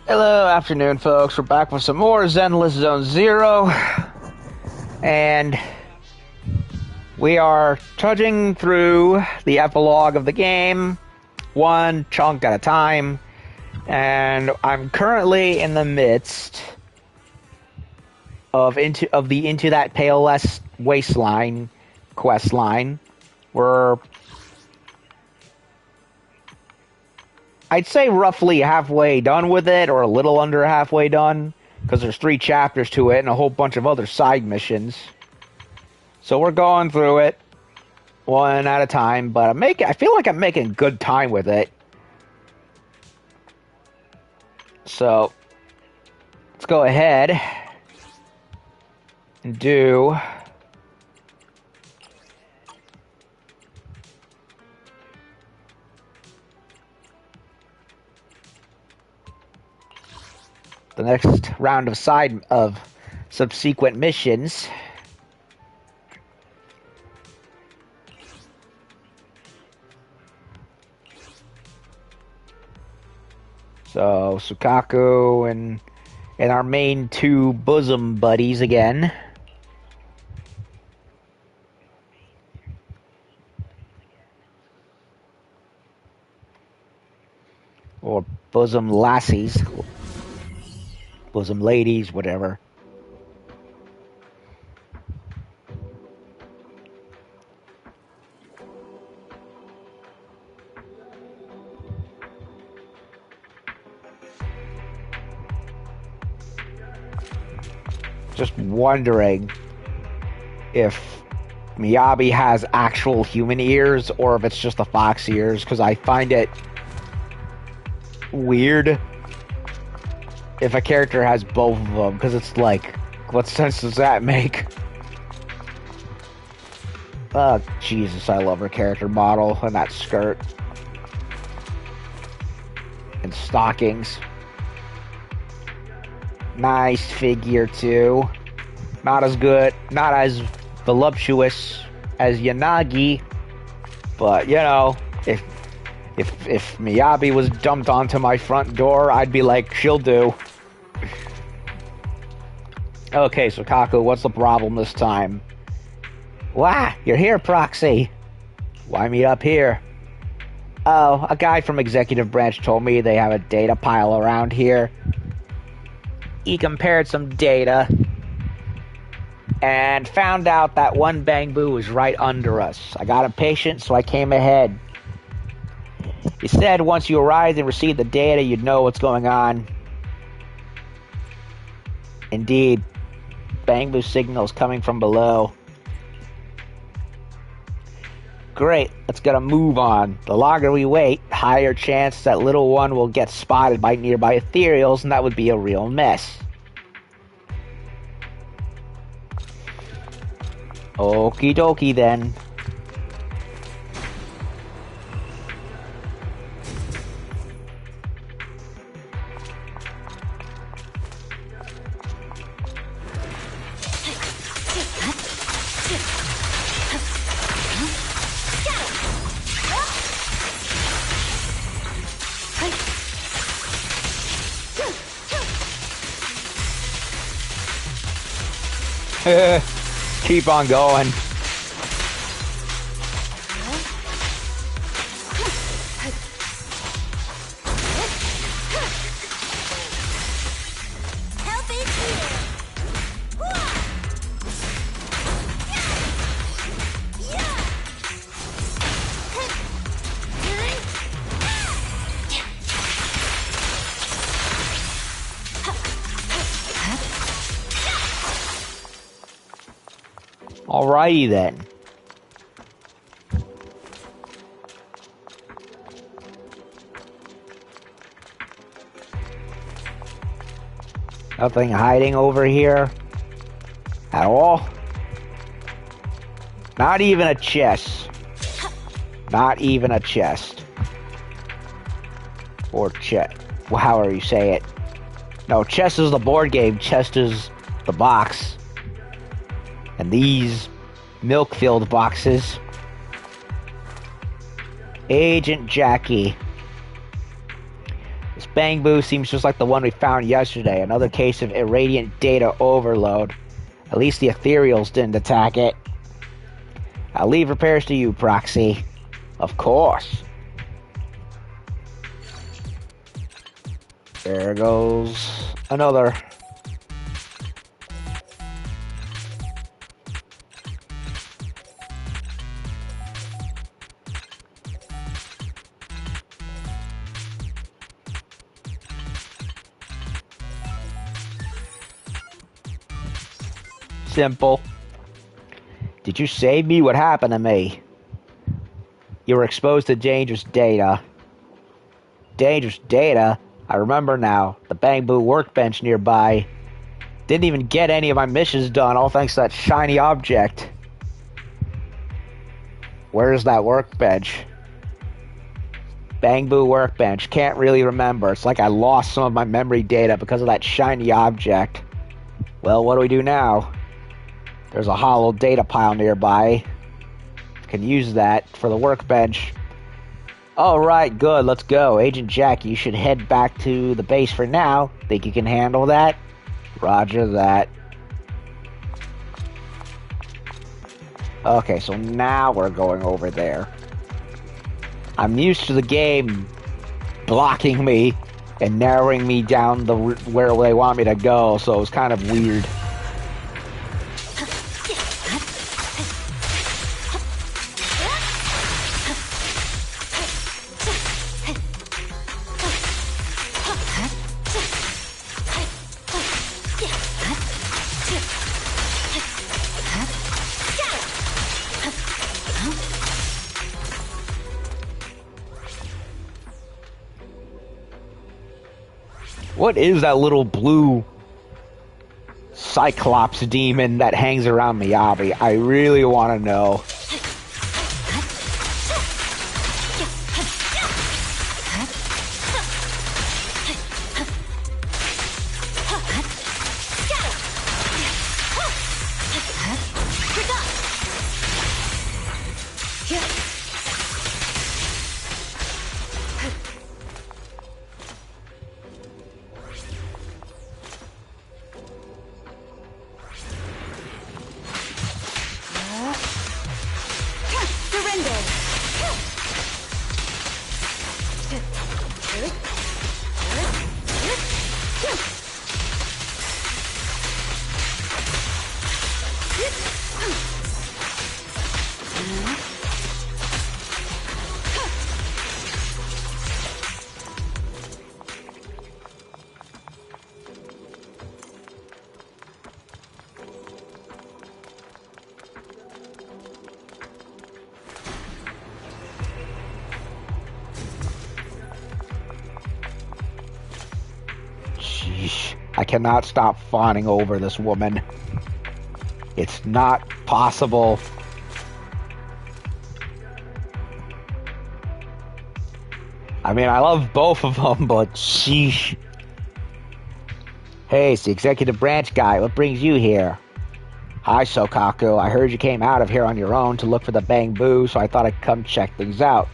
Hello, afternoon, folks. We're back with some more Zenless Zone Zero, and we are trudging through the epilogue of the game, one chunk at a time, and I'm currently in the midst of the Into That Payless Wasteland quest line, where I'd say roughly halfway done with it, or a little under halfway done, because there's 3 chapters to it and a whole bunch of other side missions. So we're going through it one at a time, but I feel like I'm making good time with it. So let's go ahead and do the next round of subsequent missions. So Sukaku and our main 2 bosom buddies again. Or bosom lassies. Bosom ladies, whatever. Just wondering if Miyabi has actual human ears or if it's just the fox ears, because I find it weird if a character has both of them, because it's like, what sense does that make? Oh, Jesus, I love her character model and that skirt. And stockings. Nice figure, too. Not as good, not as voluptuous as Yanagi, but, you know, if Miyabi was dumped onto my front door, I'd be like, she'll do. Okay, so Kaku, what's the problem this time? Wah, you're here, Proxy. Why meet up here? Oh, a guy from Executive Branch told me they have a data pile around here. He compared some data and found out that one Bangbu was right under us. I got impatient, so I came ahead. He said once you arrived and received the data, you'd know what's going on. Indeed, Bangbu signals coming from below. Great, let's get a move on. The longer we wait, higher chance that little one will get spotted by nearby ethereals, and that would be a real mess. Okie dokie then. Keep on going. Alrighty then. Nothing hiding over here at all. Not even a chest. Not even a chest. Or chest. However you say it. No, chest is the board game. Chest is the box. And these milk-filled boxes. Agent Jackie. This Bang Boo seems just like the one we found yesterday. Another case of irradiant data overload. At least the ethereals didn't attack it. I'll leave repairs to you, Proxy. Of course. There goes another. Simple. Did you save me? What happened to me? You were exposed to dangerous data. Dangerous data? I remember now. The Bang Boo workbench nearby. Didn't even get any of my missions done, all thanks to that shiny object. Where's that workbench? Bang Boo workbench. Can't really remember. It's like I lost some of my memory data because of that shiny object. Well, what do we do now? There's a hollow data pile nearby. Can use that for the workbench. Alright, good, let's go. Agent Jack, you should head back to the base for now. Think you can handle that? Roger that. Okay, so now we're going over there. I'm used to the game blocking me and narrowing me down where they want me to go, so it was kind of weird. What is that little blue Cyclops demon that hangs around Miyabi? I really want to know. I cannot stop fawning over this woman. It's not possible. I mean, I love both of them, but sheesh. Hey, it's the executive branch guy. What brings you here? Hi, Sokaku. I heard you came out of here on your own to look for the Bang Boo, so I thought I'd come check things out.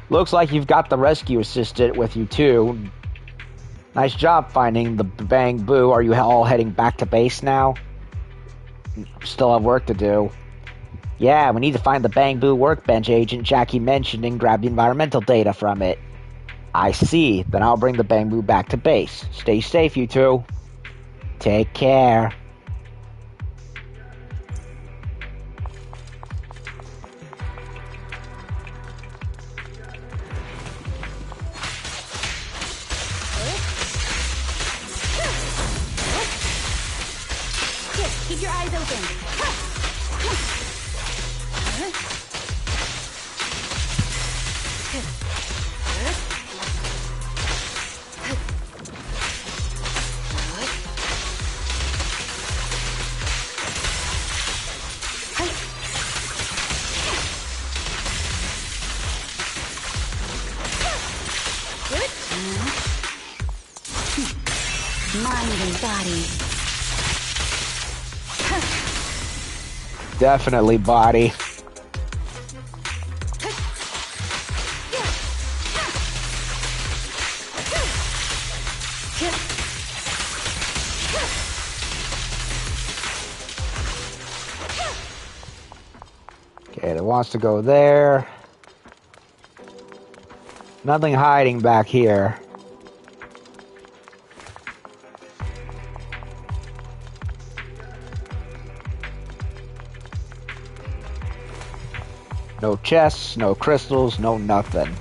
Looks like you've got the rescue assistant with you, too. Nice job finding the Bang Boo. Are you all heading back to base now? Still have work to do. Yeah, we need to find the Bang Boo workbench agent Jackie mentioned and grab the environmental data from it. I see. Then I'll bring the Bang Boo back to base. Stay safe, you two. Take care. Keep your eyes open. Mind and body. Definitely body. Okay, it wants to go there. Nothing hiding back here. No chests, no crystals, no nothing.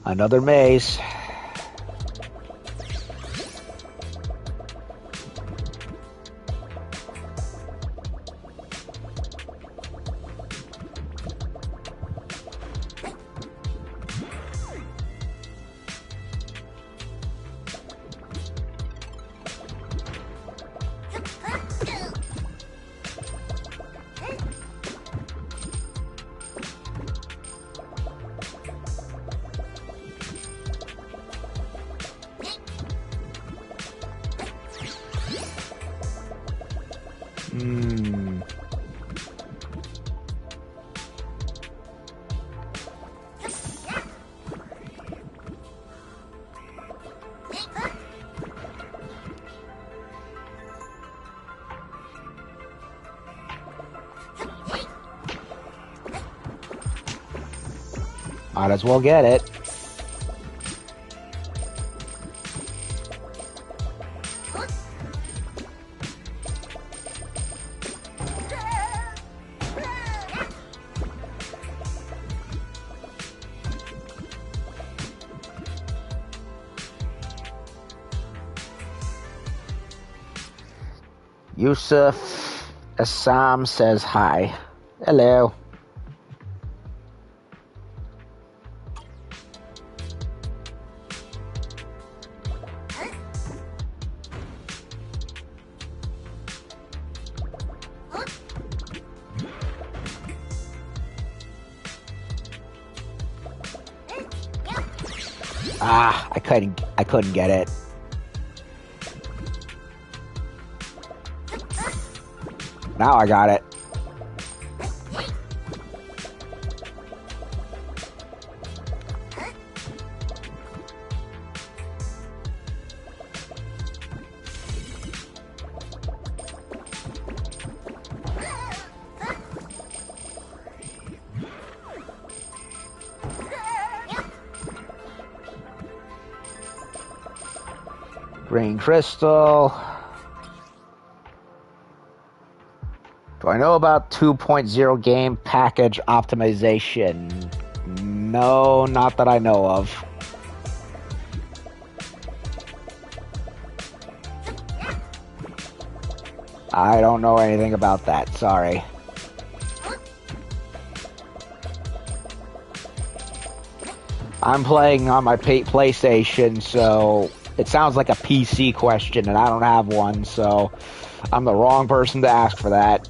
Another maze. Might as well get it. Yusuf Assam says hi. Hello. Ah, I couldn't get it. Now I got it. Green crystal. Do I know about 2.0 game package optimization? No, not that I know of. I don't know anything about that, sorry. I'm playing on my PlayStation, so it sounds like a PC question, and I don't have one, so I'm the wrong person to ask for that.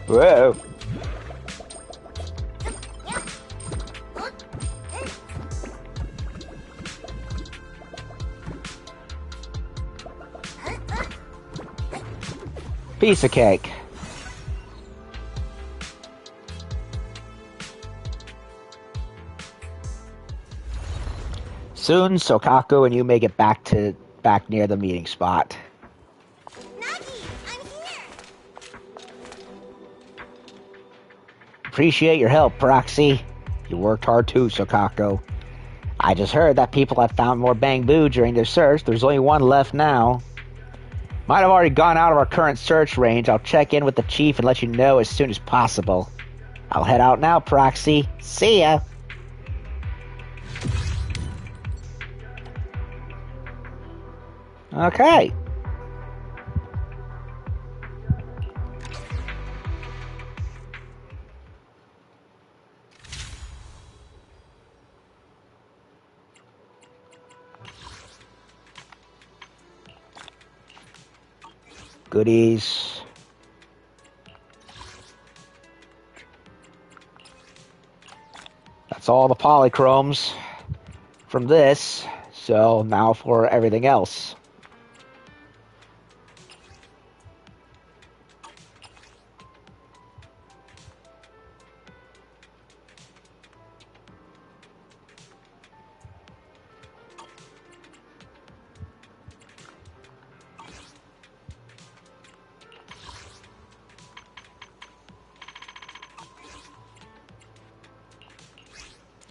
Whoa. Piece of cake. Soon, Sokaku and you may get back near the meeting spot. Appreciate your help, Proxy. You worked hard too, Sokaku. I just heard that people have found more Bangbu during their search. There's only one left now. Might have already gone out of our current search range. I'll check in with the chief and let you know as soon as possible. I'll head out now, Proxy. See ya! Okay. Goodies. That's all the polychromes from this. So now for everything else.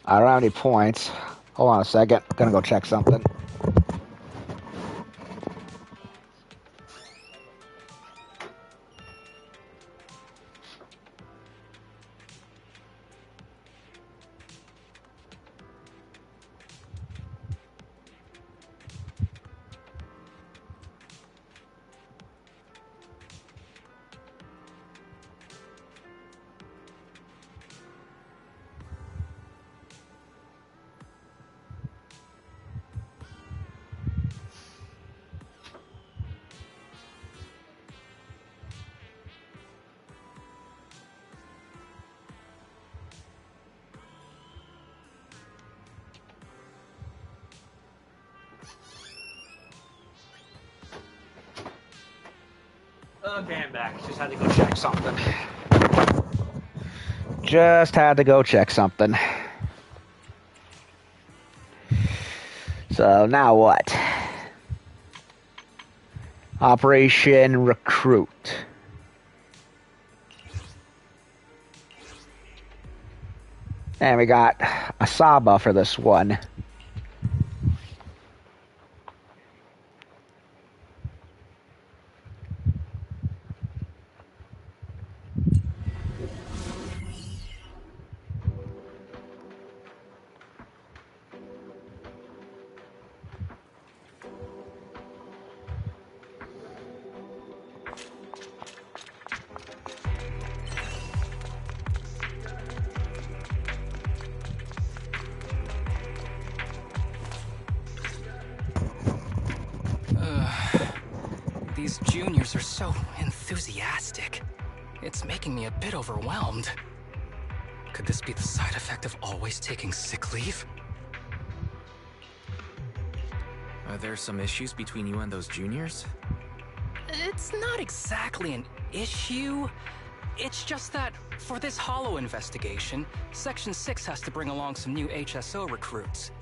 I don't have any points. Hold on a second. I'm gonna go check something. Okay, I'm back. Just had to go check something. Just had to go check something. So now what? Operation Recruit. And we got Asaba for this one. These juniors are so enthusiastic. It's making me a bit overwhelmed. Could this be the side effect of always taking sick leave? Are there some issues between you and those juniors? It's not exactly an issue. It's just that for this Hollow investigation, Section 6 has to bring along some new HSO recruits.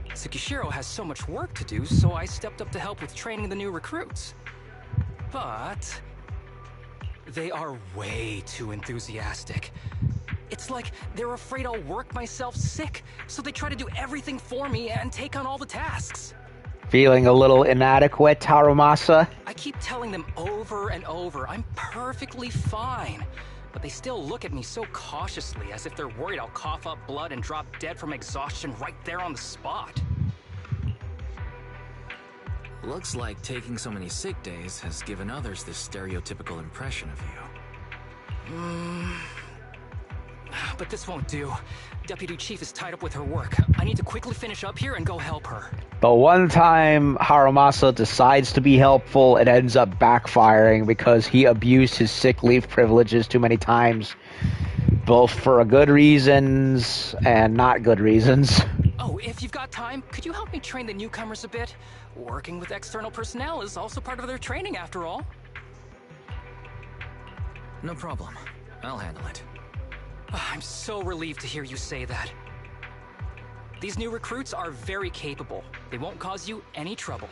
Tsukishiro has so much work to do, so I stepped up to help with training the new recruits. But they are way too enthusiastic. It's like they're afraid I'll work myself sick, so they try to do everything for me and take on all the tasks. Feeling a little inadequate, Harumasa? I keep telling them over and over, I'm perfectly fine. But they still look at me so cautiously, as if they're worried I'll cough up blood and drop dead from exhaustion right there on the spot. Looks like taking so many sick days has given others this stereotypical impression of you. But this won't do. Deputy Chief is tied up with her work. I need to quickly finish up here and go help her. The one time Harumasa decides to be helpful, it ends up backfiring because he abused his sick leave privileges too many times, both for good reasons and not good reasons. Oh, if you've got time, could you help me train the newcomers a bit? Working with external personnel is also part of their training, after all. No problem. I'll handle it. I'm so relieved to hear you say that. These new recruits are very capable. They won't cause you any trouble.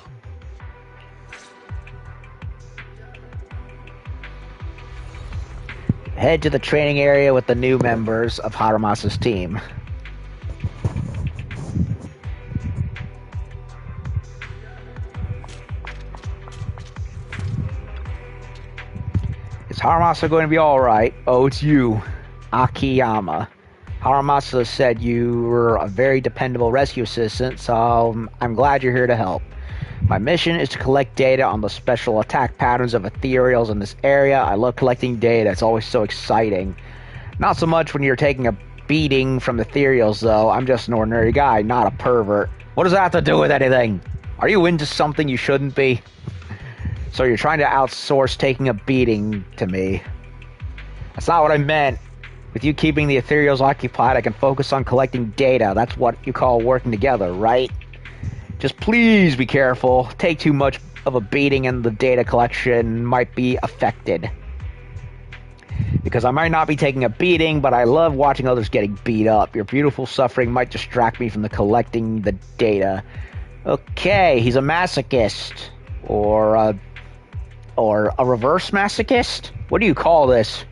Head to the training area with the new members of Harumasa's team. Is Harumasa going to be alright? Oh, it's you, Akiyama. Harumasa said you were a very dependable rescue assistant, so I'm glad you're here to help. My mission is to collect data on the special attack patterns of ethereals in this area. I love collecting data. It's always so exciting. Not so much when you're taking a beating from ethereals, though. I'm just an ordinary guy, not a pervert. What does that have to do with anything? Are you into something you shouldn't be? So you're trying to outsource taking a beating to me. That's not what I meant. With you keeping the ethereals occupied, I can focus on collecting data. That's what you call working together, right? Just please be careful. Take too much of a beating and the data collection might be affected. Because I might not be taking a beating, but I love watching others getting beat up. Your beautiful suffering might distract me from the collecting the data. Okay, he's a masochist. Or a reverse masochist? What do you call this?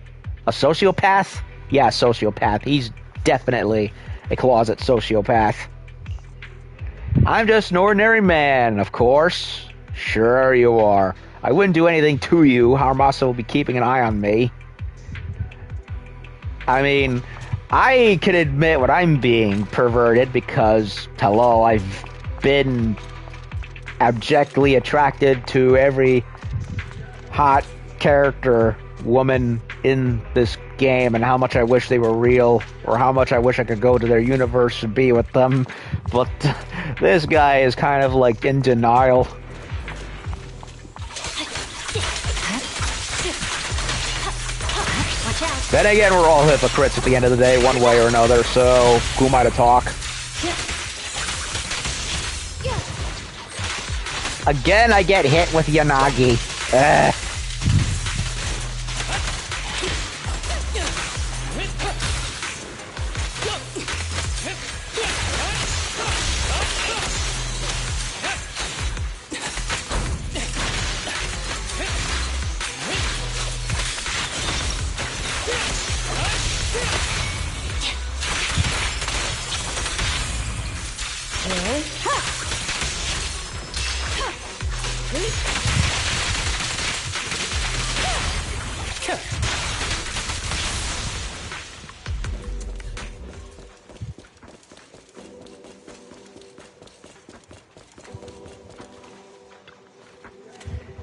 A sociopath? Yeah, sociopath. He's definitely a closet sociopath. I'm just an ordinary man, of course. Sure you are. I wouldn't do anything to you. Haramasa will be keeping an eye on me. I mean, I can admit when I'm being perverted because, hello, I've been abjectly attracted to every hot character woman in this game and how much I wish they were real or how much I wish I could go to their universe and be with them. But this guy is kind of like in denial. Then again, we're all hypocrites at the end of the day, one way or another, so who am I to talk? Again, I get hit with Yanagi. Ugh.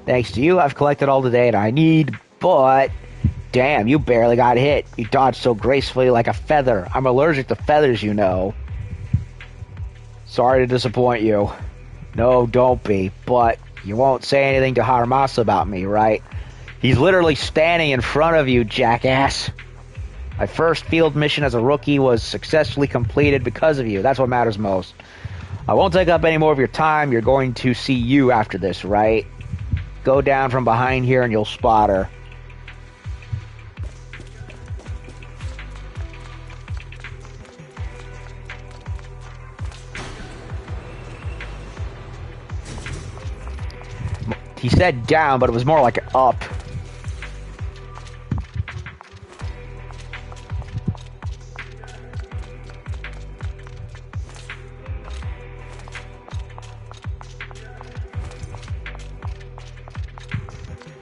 Thanks to you, I've collected all the data I need, but damn, you barely got hit. You dodged so gracefully like a feather. I'm allergic to feathers, you know. Sorry to disappoint you. No, don't be, but you won't say anything to Haramasa about me, right? He's literally standing in front of you, jackass. My first field mission as a rookie was successfully completed because of you. That's what matters most. I won't take up any more of your time. You're going to see you after this, right? Go down from behind here and you'll spot her. He said down, but it was more like up.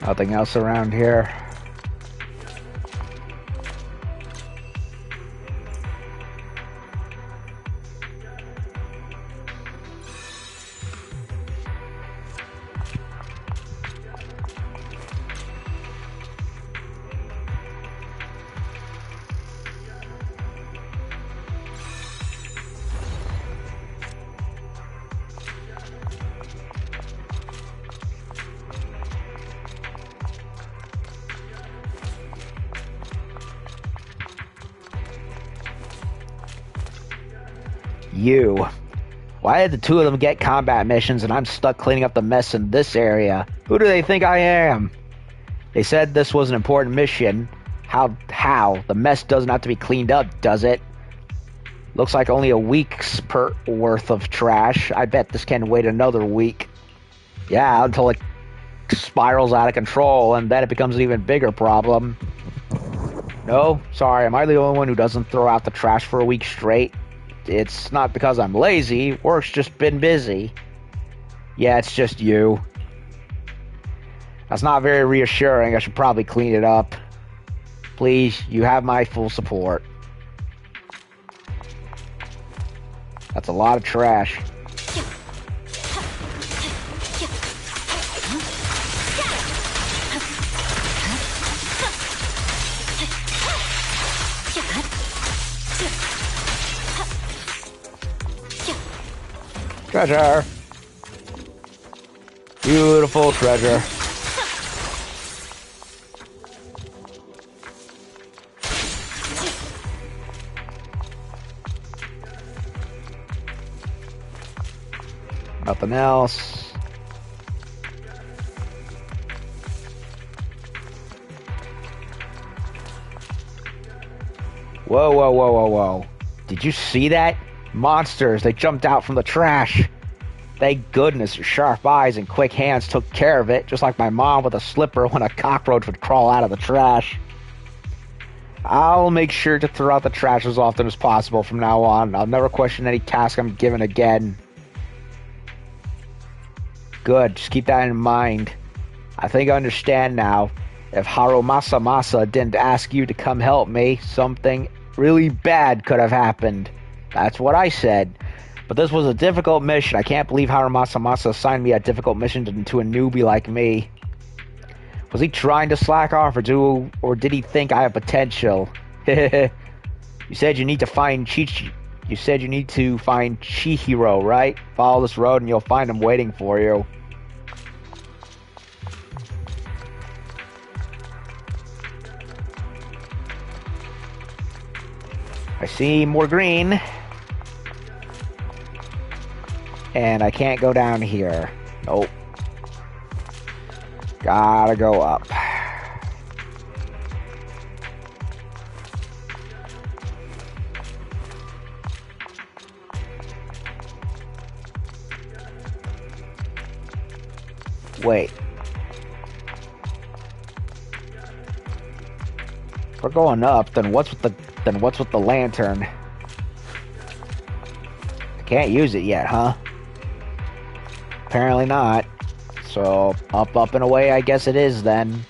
Nothing else around here. You. Why did the two of them get combat missions and I'm stuck cleaning up the mess in this area? Who do they think I am? They said this was an important mission. How? The mess doesn't have to be cleaned up, does it? Looks like only a week's worth of trash. I bet this can wait another week. Yeah, until it spirals out of control and then it becomes an even bigger problem. No? Sorry, am I the only one who doesn't throw out the trash for a week straight? It's not because I'm lazy. Work's just been busy. Yeah, it's just you. That's not very reassuring. I should probably clean it up. Please, you have my full support. That's a lot of trash. Treasure. Beautiful treasure. Nothing else. Whoa, whoa, whoa, whoa, whoa. Did you see that? Monsters, they jumped out from the trash. Thank goodness your sharp eyes and quick hands took care of it, just like my mom with a slipper when a cockroach would crawl out of the trash. I'll make sure to throw out the trash as often as possible from now on. I'll never question any task I'm given again. Good, just keep that in mind. I think I understand now. If Harumasa Masa didn't ask you to come help me, something really bad could have happened. That's what I said. But this was a difficult mission. I can't believe Harumasa Masa assigned me a difficult mission to a newbie like me. Was he trying to slack off or did he think I have potential? You said you need to find Chihiro, right? Follow this road and you'll find him waiting for you. I see more green. And I can't go down here. Nope. Gotta go up. Wait. If we're going up, then what's with the lantern? I can't use it yet, huh? Apparently not. So, up, and away, I guess it is then.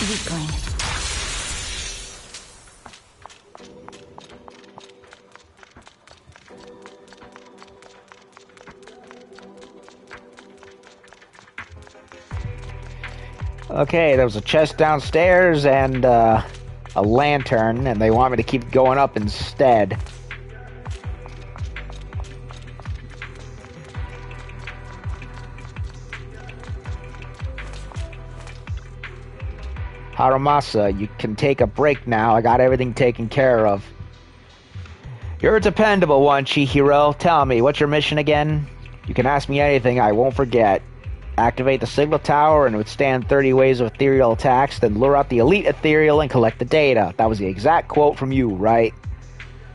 Weakling. Okay, there was a chest downstairs and a lantern, and they want me to keep going up instead. Harumasa, you can take a break now. I got everything taken care of. You're a dependable one, Chihiro. Tell me, what's your mission again? You can ask me anything, I won't forget. Activate the signal tower and withstand 30 waves of ethereal attacks, then lure out the elite ethereal and collect the data. That was the exact quote from you, right?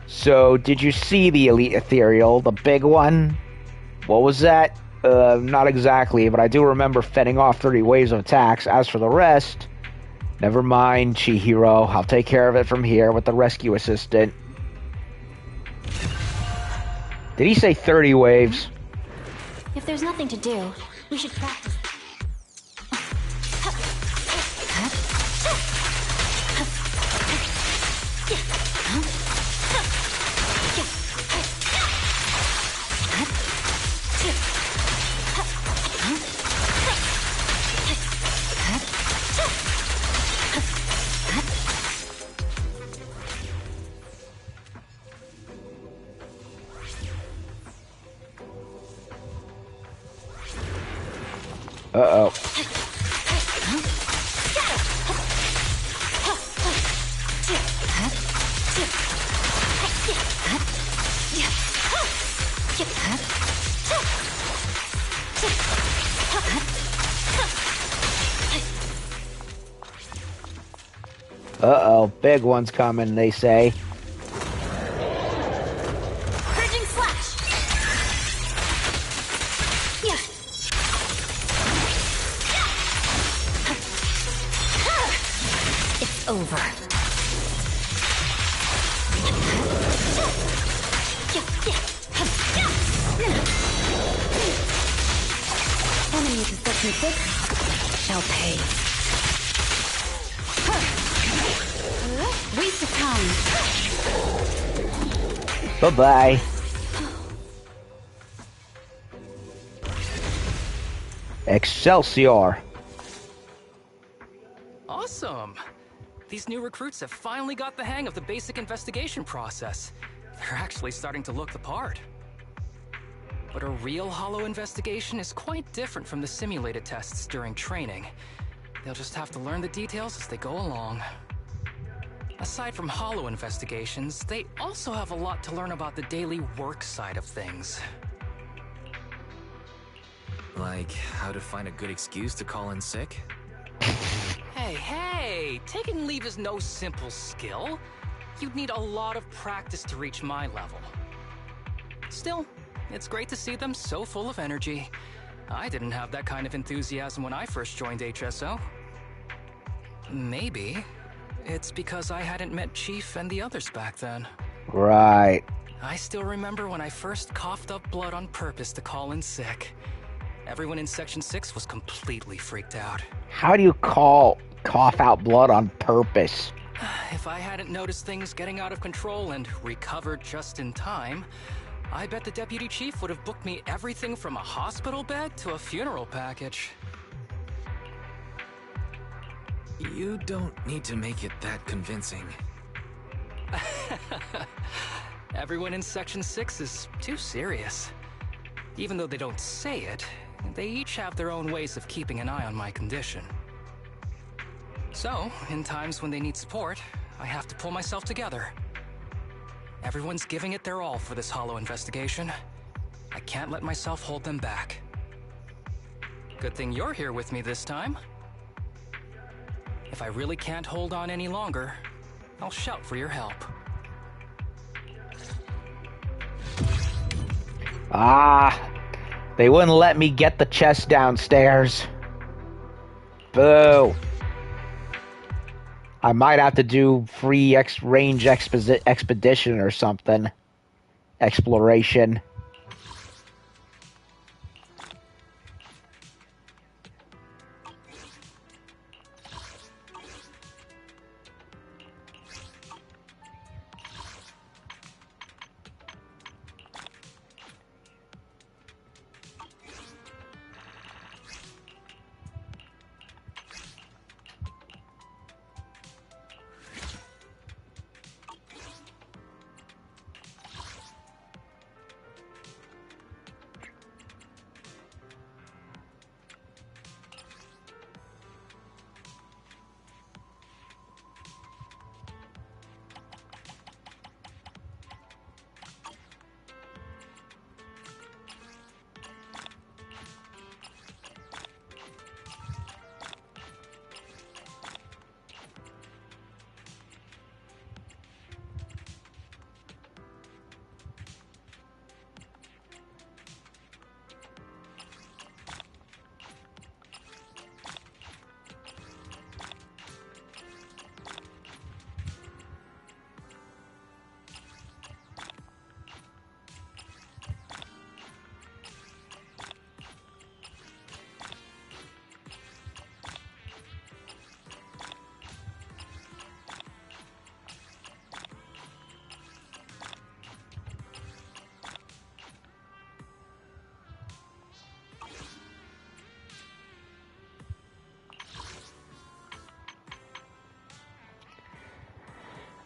So, did you see the elite ethereal, the big one? What was that? Not exactly, but I do remember fending off 30 waves of attacks. As for the rest, never mind, Chihiro. I'll take care of it from here with the rescue assistant. Did he say 30 waves? If there's nothing to do, we should practice. Uh-oh. Uh-oh, big one's coming, they say. Surging slash. Yeah. It's over. Enemy suspecting six shall pay. Waste of time. Bye-bye. Excelsior. Awesome! These new recruits have finally got the hang of the basic investigation process. They're actually starting to look the part. But a real Hollow investigation is quite different from the simulated tests during training. They'll just have to learn the details as they go along. Aside from Hollow investigations, they also have a lot to learn about the daily work side of things. Like, how to find a good excuse to call in sick? Hey, taking leave is no simple skill. You'd need a lot of practice to reach my level. Still, it's great to see them so full of energy. I didn't have that kind of enthusiasm when I first joined HSO. Maybe it's because I hadn't met Chief and the others back then. Right. I still remember when I first coughed up blood on purpose to call in sick. Everyone in Section 6 was completely freaked out. How do you cough out blood on purpose? If I hadn't noticed things getting out of control and recovered just in time, I bet the Deputy Chief would have booked me everything from a hospital bed to a funeral package. You don't need to make it that convincing. Everyone in Section 6 is too serious. Even though they don't say it, they each have their own ways of keeping an eye on my condition. So, in times when they need support, I have to pull myself together. Everyone's giving it their all for this Hollow investigation. I can't let myself hold them back. Good thing you're here with me this time. If I really can't hold on any longer, I'll shout for your help. They wouldn't let me get the chest downstairs. Boo. I might have to do free range expedition or something. Exploration.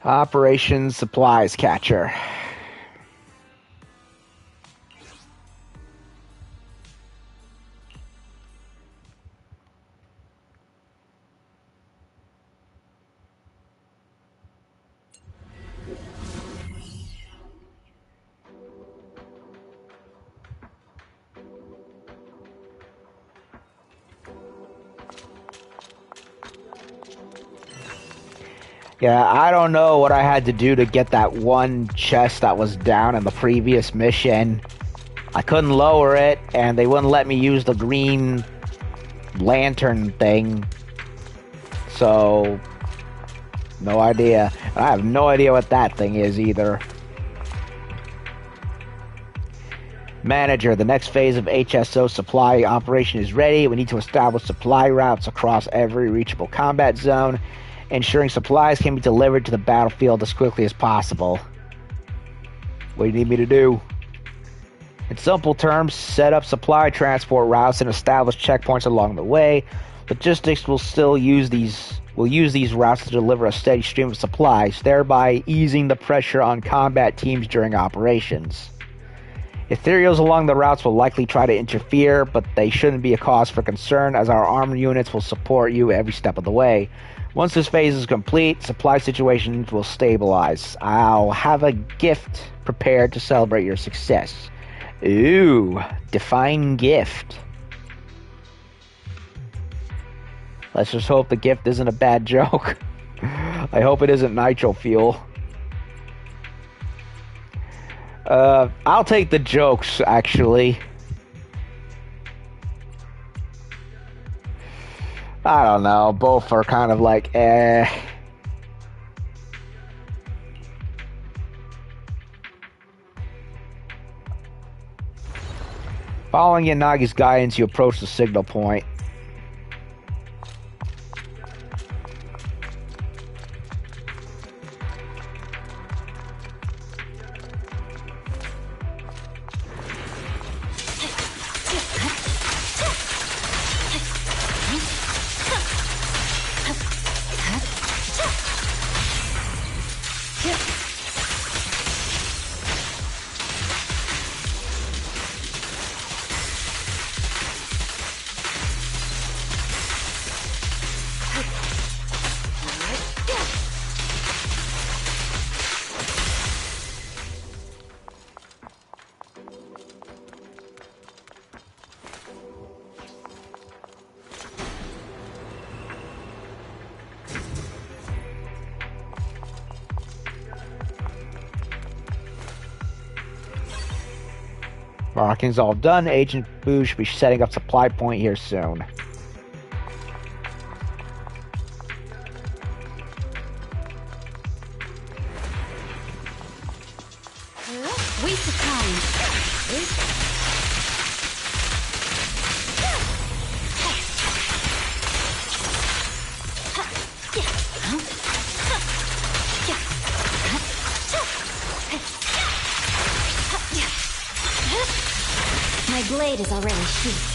Operations Supplies Catcher. Yeah, I don't know what I had to do to get that one chest that was down in the previous mission. I couldn't lower it, and they wouldn't let me use the green lantern thing. So, no idea. I have no idea what that thing is either. Manager, the next phase of HSO supply operation is ready. We need to establish supply routes across every reachable combat zone, ensuring supplies can be delivered to the battlefield as quickly as possible. What do you need me to do? In simple terms, set up supply transport routes and establish checkpoints along the way. Logistics will use these routes to deliver a steady stream of supplies, thereby easing the pressure on combat teams during operations. Ethereals along the routes will likely try to interfere, but they shouldn't be a cause for concern as our armored units will support you every step of the way. Once this phase is complete, supply situations will stabilize. I'll have a gift prepared to celebrate your success. Ooh, define gift. Let's just hope the gift isn't a bad joke. I hope it isn't nitro fuel. I'll take the jokes, actually. I don't know. Both are kind of like, eh. Following Yanagi's guidance, you approach the signal point. Marking's all done. Agent Boo should be setting up supply point here soon. Waste of time. My blade is already sheathed.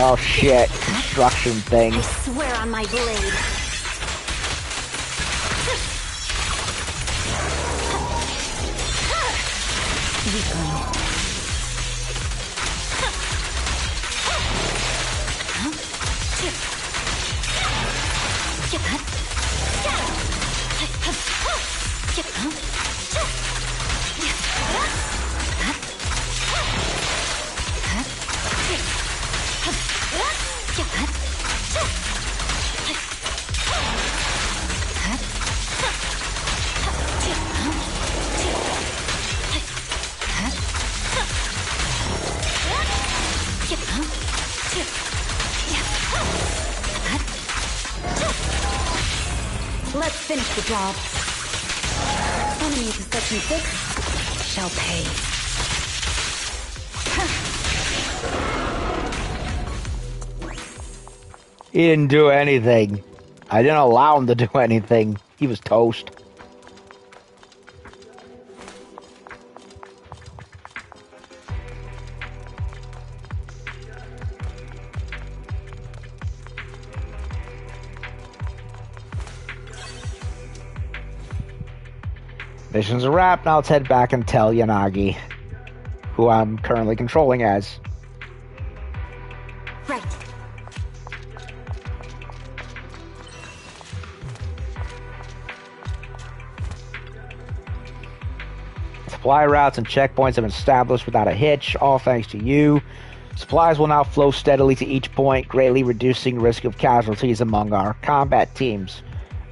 Oh shit, construction thing. I swear on my blade. Let's finish the job. Enemies who set me fix shall pay. He didn't do anything. I didn't allow him to do anything. He was toast. Mission's a wrap. Now let's head back and tell Yanagi, who I'm currently controlling as. Right. Supply routes and checkpoints have been established without a hitch, all thanks to you. Supplies will now flow steadily to each point, greatly reducing risk of casualties among our combat teams.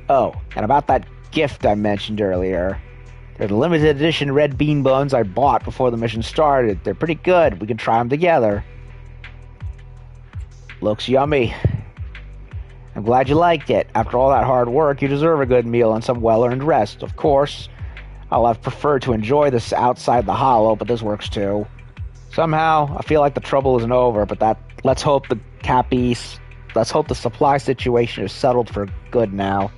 Oh, and about that gift I mentioned earlier. They're the limited edition red bean buns I bought before the mission started. They're pretty good. We can try them together. Looks yummy. I'm glad you liked it. After all that hard work, you deserve a good meal and some well-earned rest. Of course, I'll have preferred to enjoy this outside the hollow, but this works too. Somehow, I feel like the trouble isn't over, but let's hope the supply situation is settled for good now.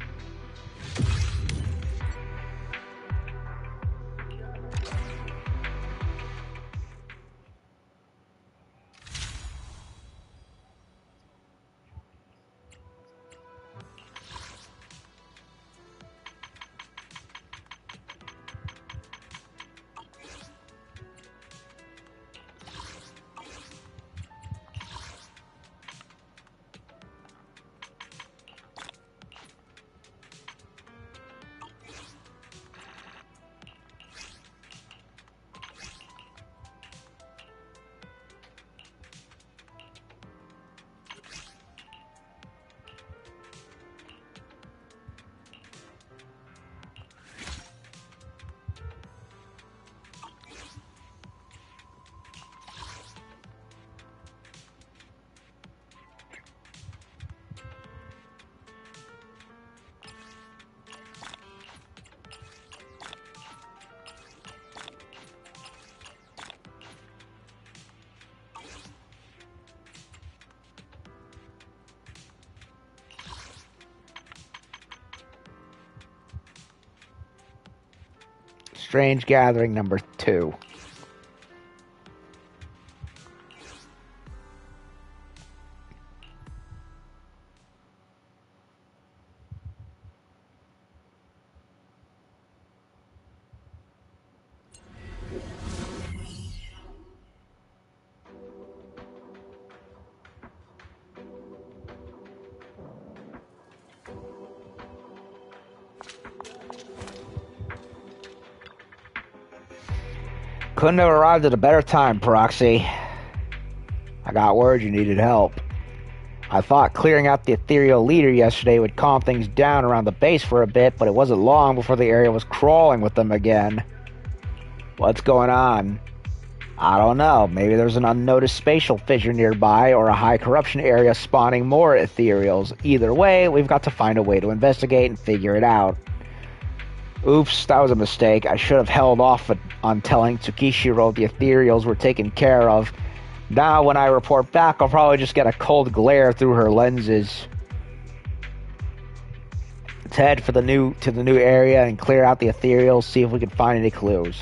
Strange Gathering number 2. Couldn't have arrived at a better time, Proxy. I got word you needed help. I thought clearing out the ethereal leader yesterday would calm things down around the base for a bit, but it wasn't long before the area was crawling with them again. What's going on? I don't know. Maybe there's an unnoticed spatial fissure nearby, or a high corruption area spawning more ethereals. Either way, we've got to find a way to investigate and figure it out. Oops, that was a mistake. I should have held off on telling Tsukishiro the ethereals were taken care of. Now, when I report back, I'll probably just get a cold glare through her lenses. Let's head to the new area and clear out the ethereals, see if we can find any clues.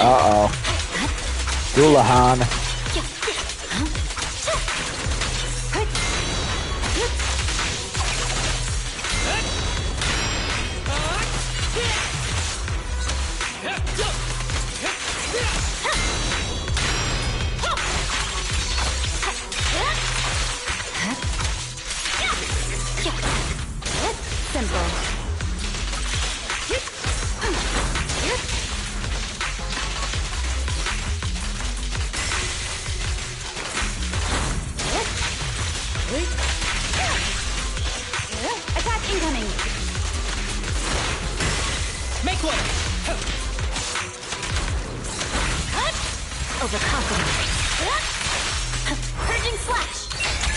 Uh-oh. Gulahan. Overconfident. Purging slash.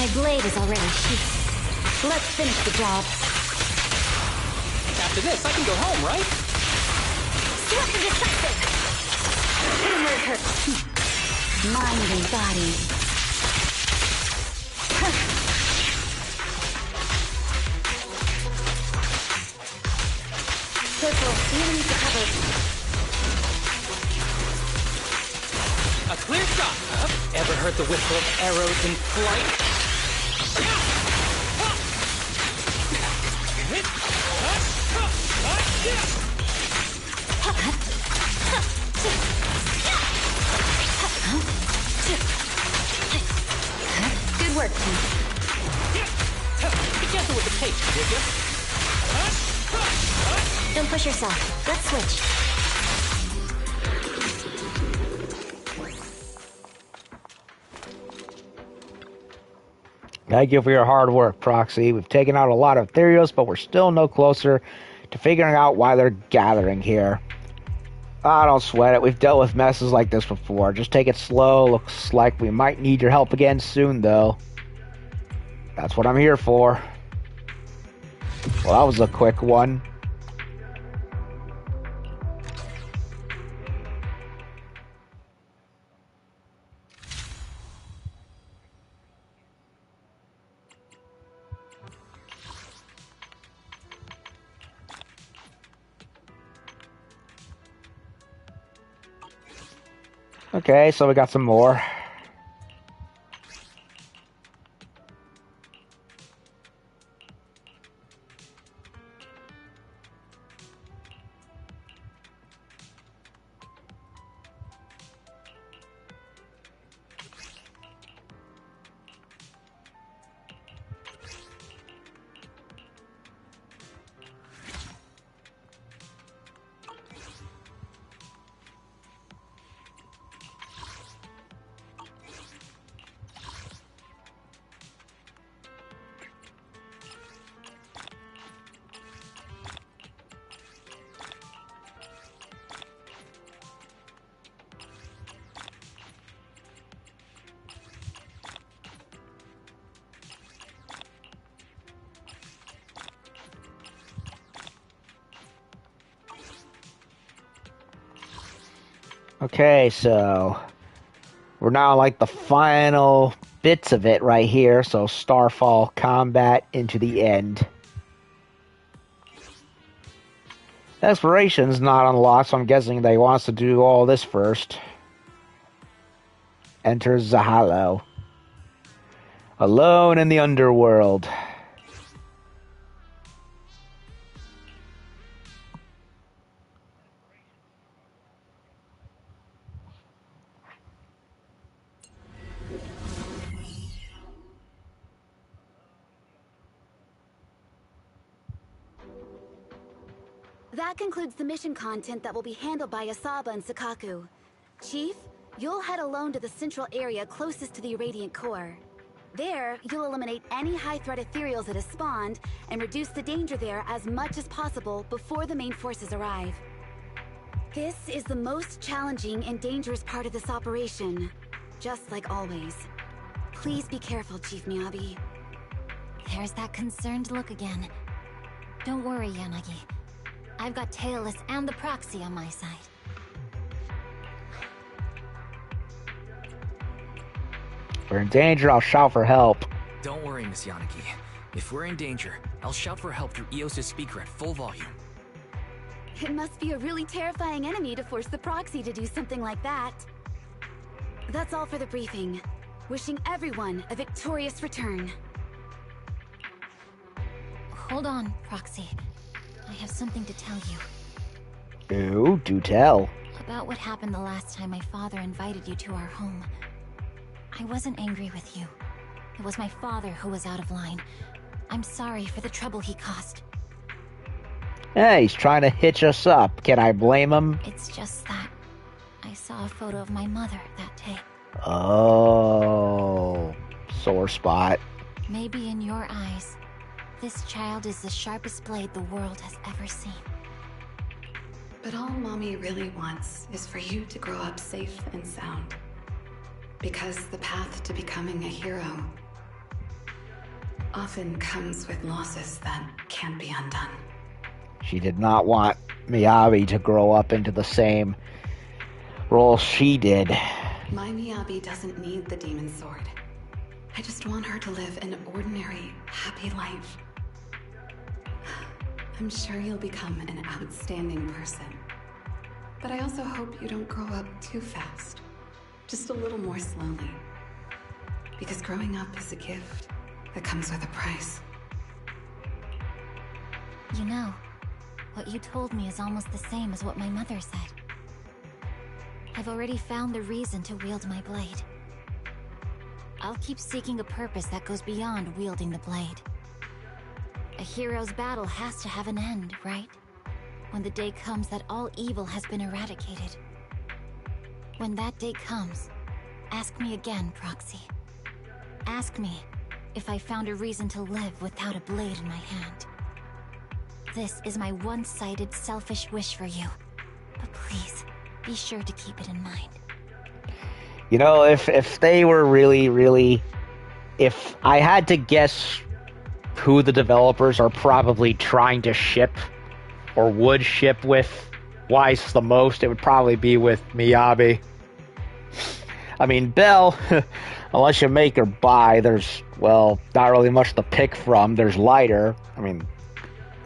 My blade is already sheathed. Let's finish the job. After this, I can go home, right? Swift and decisive! Where it hurts. Mind and body. Careful, the enemies are covered. A clear shot. Ever heard the whistle of arrows in flight? Good work, team. Be gentle with the pace, would you? Don't push yourself. Let's switch. Thank you for your hard work, Proxy. We've taken out a lot of Therios, but we're still no closer to figuring out why they're gathering here. Don't sweat it. We've dealt with messes like this before. Just take it slow. Looks like we might need your help again soon, though. That's what I'm here for. Well, that was a quick one. Okay, so we got some more. Okay, so we're now like the final bits of it right here. So Starfall combat into the end. Exploration's not unlocked, so I'm guessing they want us to do all this first. Enter Zahalo. Alone in the underworld. That concludes the mission content that will be handled by Asaba and Sakaku. Chief, you'll head alone to the central area closest to the Irradiant Core. There, you'll eliminate any high-threat ethereals that have spawned and reduce the danger there as much as possible before the main forces arrive. This is the most challenging and dangerous part of this operation, just like always. Please be careful, Chief Miyabi. There's that concerned look again. Don't worry, Yanagi. I've got Tailless and the Proxy on my side. If we're in danger, I'll shout for help. Don't worry, Miss Yanagi. If we're in danger, I'll shout for help through Eos' speaker at full volume. It must be a really terrifying enemy to force the Proxy to do something like that. That's all for the briefing. Wishing everyone a victorious return. Hold on, Proxy. I have something to tell you. Ooh, do tell. About what happened the last time my father invited you to our home. I wasn't angry with you. It was my father who was out of line. I'm sorry for the trouble he caused. Hey, he's trying to hitch us up. Can I blame him? It's just that I saw a photo of my mother that day. Oh, sore spot. Maybe in your eyes, this child is the sharpest blade the world has ever seen. But all Mommy really wants is for you to grow up safe and sound. Because the path to becoming a hero often comes with losses that can't be undone. She did not want Miyabi to grow up into the same role she did. My Miyabi doesn't need the demon sword. I just want her to live an ordinary, happy life. I'm sure you'll become an outstanding person. But I also hope you don't grow up too fast. Just a little more slowly. Because growing up is a gift that comes with a price. You know, what you told me is almost the same as what my mother said. I've already found the reason to wield my blade. I'll keep seeking a purpose that goes beyond wielding the blade. A hero's battle has to have an end, right? When the day comes that all evil has been eradicated. When that day comes, ask me again, Proxy. Ask me if I found a reason to live without a blade in my hand. This is my one-sided, selfish wish for you. But please, be sure to keep it in mind. You know, if they were really... If I had to guess who the developers are probably trying to ship, or would ship with Weiss the most, it would probably be with Miyabi. I mean, Belle, unless you make her buy, there's, well, not really much to pick from. There's Lighter. I mean,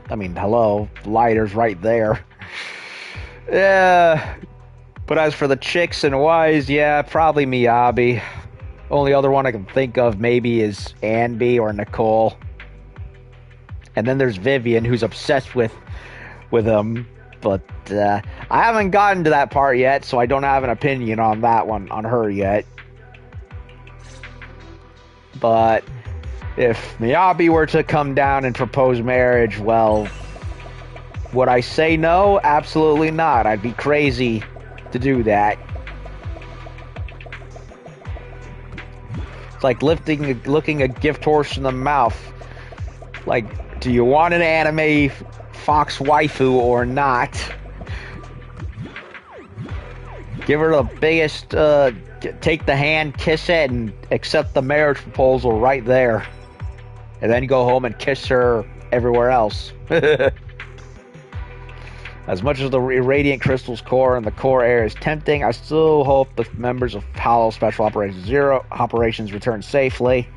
hello, Lighter's right there. Yeah. But as for the chicks and Weiss, yeah, probably Miyabi. Only other one I can think of maybe is Anby or Nicole. And then there's Vivian, who's obsessed with him. But I haven't gotten to that part yet, so I don't have an opinion on that one, on her yet. But if Miyabi were to come down and propose marriage, well, would I say no? Absolutely not. I'd be crazy to do that. It's like looking a gift horse in the mouth. Like, do you want an anime fox waifu or not? Give her the biggest, take the hand, kiss it, and accept the marriage proposal right there. And then go home and kiss her everywhere else. As much as the Radiant Crystal's core and the core area is tempting, I still hope the members of Hollow Special Operations Zero operations return safely.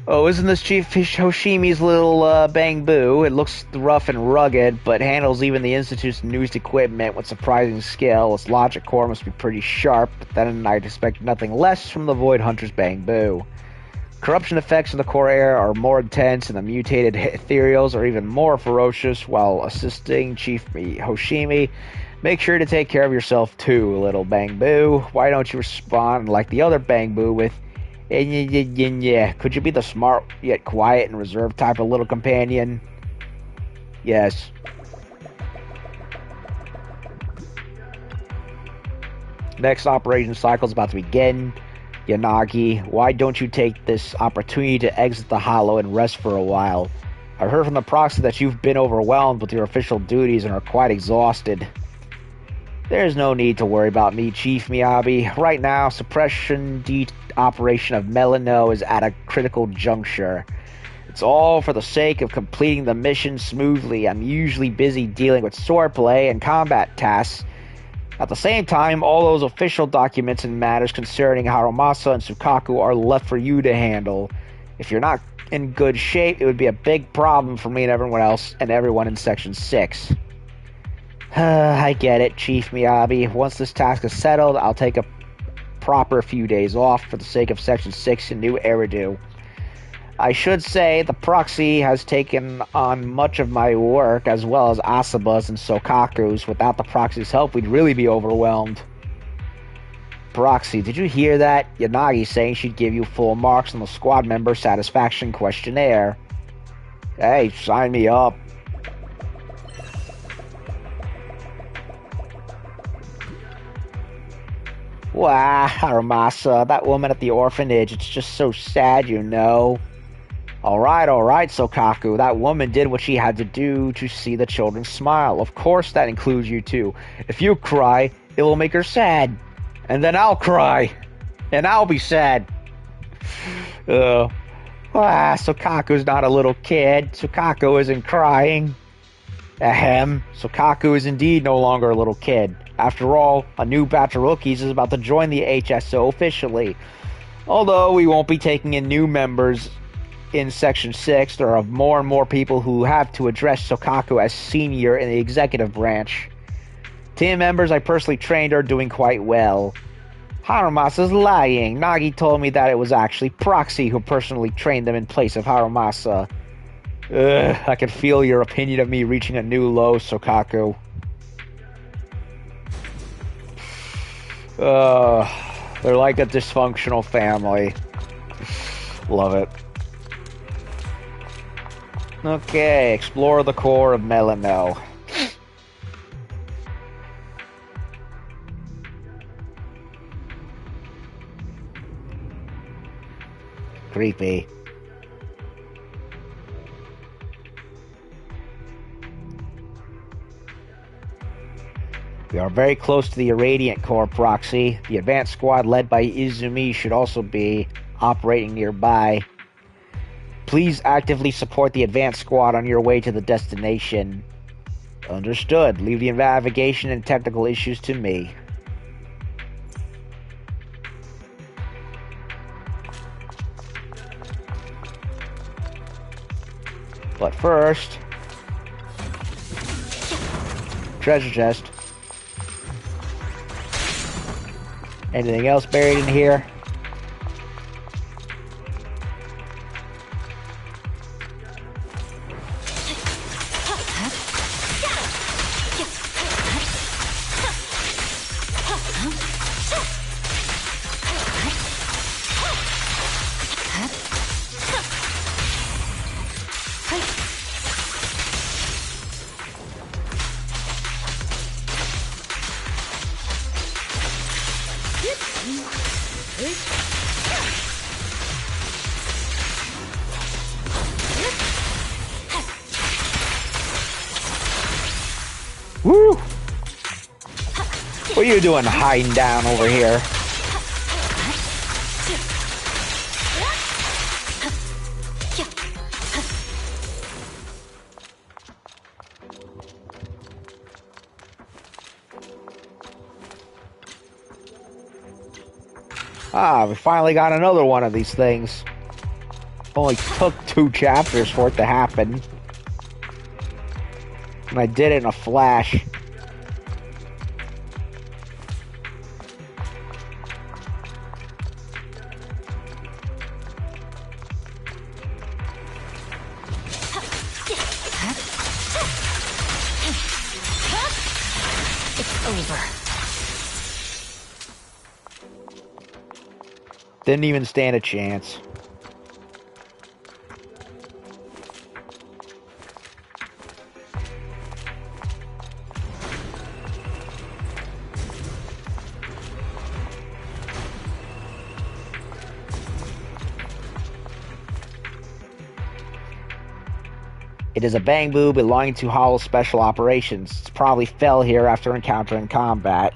Oh, isn't this Chief Hoshimi's little Bang Boo? It looks rough and rugged, but handles even the Institute's newest equipment with surprising skill. Its logic core must be pretty sharp, but then I'd expect nothing less from the Void Hunter's Bang Boo. Corruption effects in the core area are more intense, and the mutated ethereals are even more ferocious. While assisting Chief Hoshimi, make sure to take care of yourself too, little Bang Boo. Why don't you respond like the other Bang Boo with yeah? Could you be the smart yet quiet and reserved type of little companion? Yes. Next operation cycle is about to begin. Yanagi, why don't you take this opportunity to exit the Hollow and rest for a while? I've heard from the proxy that you've been overwhelmed with your official duties and are quite exhausted. There's no need to worry about me, Chief Miyabi. Right now, suppression operation of Melano is at a critical juncture. It's all for the sake of completing the mission smoothly. I'm usually busy dealing with swordplay and combat tasks. At the same time, all those official documents and matters concerning Harumasa and Sukaku are left for you to handle. If you're not in good shape, it would be a big problem for me and everyone else, and everyone in Section 6. I get it, Chief Miyabi. Once this task is settled, I'll take a proper few days off for the sake of Section 6 and New Eridu. I should say the proxy has taken on much of my work, as well as Asaba's and Sokaku's. Without the proxy's help, we'd really be overwhelmed. Proxy, did you hear that? Yanagi saying she'd give you full marks on the squad member satisfaction questionnaire. Hey, sign me up. Wow, Harumasa, that woman at the orphanage, it's just so sad, you know. Alright, Sokaku, that woman did what she had to do to see the children smile. Of course that includes you too. If you cry, it will make her sad. And then I'll cry. And I'll be sad. Ah, Sokaku's not a little kid. Sokaku isn't crying. Ahem. Sokaku is indeed no longer a little kid. After all, a new batch of rookies is about to join the HSO officially. Although we won't be taking in new members in Section 6, there are more and more people who have to address Sokaku as senior in the executive branch. Team members I personally trained are doing quite well. Harumasa's lying. Nagi told me that it was actually Proxy who personally trained them in place of Harumasa. Ugh, I can feel your opinion of me reaching a new low, Sokaku. They're like a dysfunctional family. Love it. Okay, explore the core of Melano. Creepy. We are very close to the Irradiant Core, Proxy. The advanced squad led by Izumi should also be operating nearby. Please actively support the advanced squad on your way to the destination. Understood. Leave the navigation and technical issues to me. But first... treasure chest. Anything else buried in here? Woo! What are you doing hiding down over here? Ah, we finally got another one of these things. Only took 2 chapters for it to happen. And I did it in a flash. It's over. Didn't even stand a chance. It is a Bangbu belonging to Hollow Special Operations. It's probably fell here after encountering combat.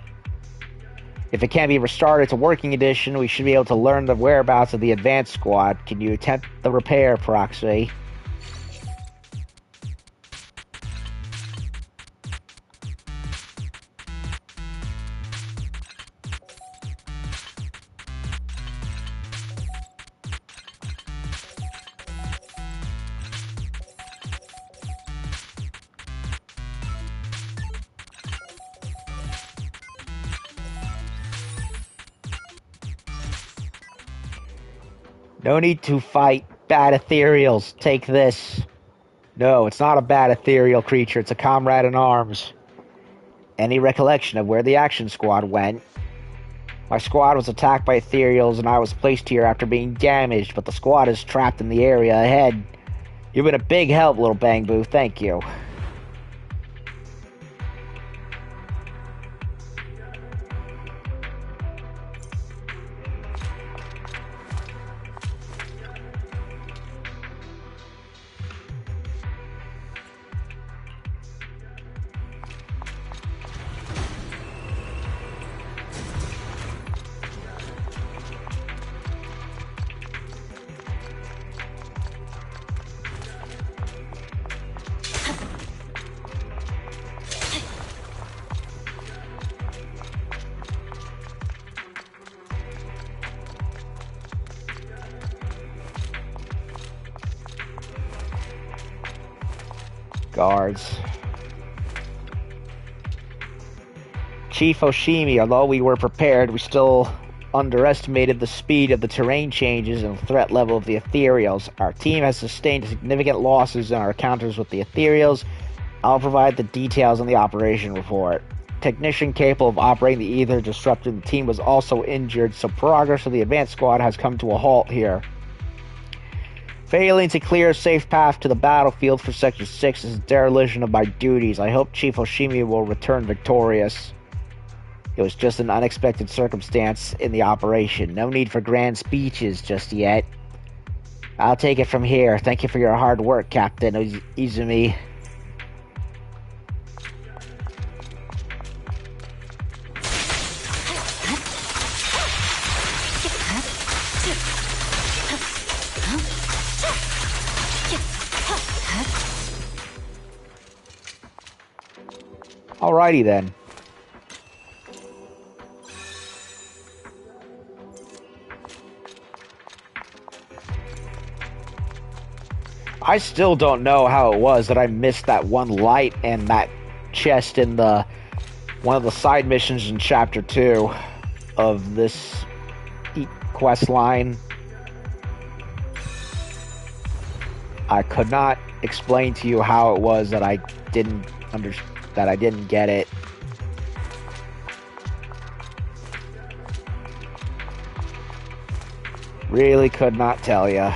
If it can't be restarted to working condition, we should be able to learn the whereabouts of the advanced squad. Can you attempt the repair, Proxy? No need to fight bad ethereals. Take this. No, it's not a bad ethereal creature. It's a comrade in arms. Any recollection of where the action squad went? My squad was attacked by ethereals and I was placed here after being damaged, but the squad is trapped in the area ahead. You've been a big help, little Bangbu. Thank you. Guards. Chief Oshimi, although we were prepared, we still underestimated the speed of the terrain changes and the threat level of the ethereals. Our team has sustained significant losses in our encounters with the ethereals. I'll provide the details in the operation report. Technician capable of operating the ether disrupted the team was also injured, so progress of the advanced squad has come to a halt here. Failing to clear a safe path to the battlefield for Section 6 is a dereliction of my duties. I hope Chief Oshimi will return victorious. It was just an unexpected circumstance in the operation. No need for grand speeches just yet. I'll take it from here. Thank you for your hard work, Captain Izumi. Alrighty then. I still don't know how it was that I missed that one light and that chest in one of the side missions in Chapter 2 of this quest line. I could not explain to you how it was that I didn't get it. Really could not tell you.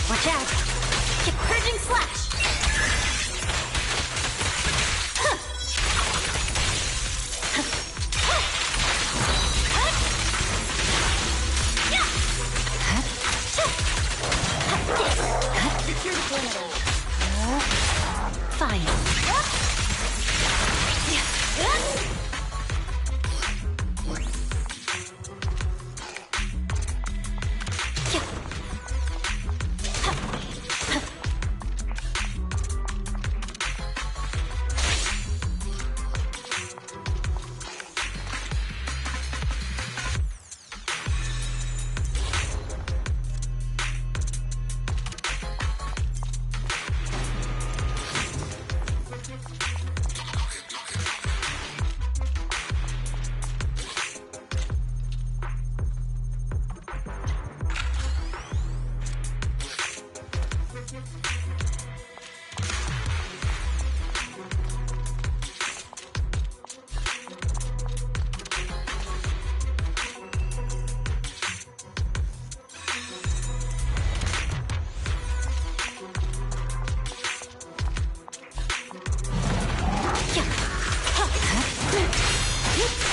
Watch out! Purging slash! Secure the perimeter. Fine.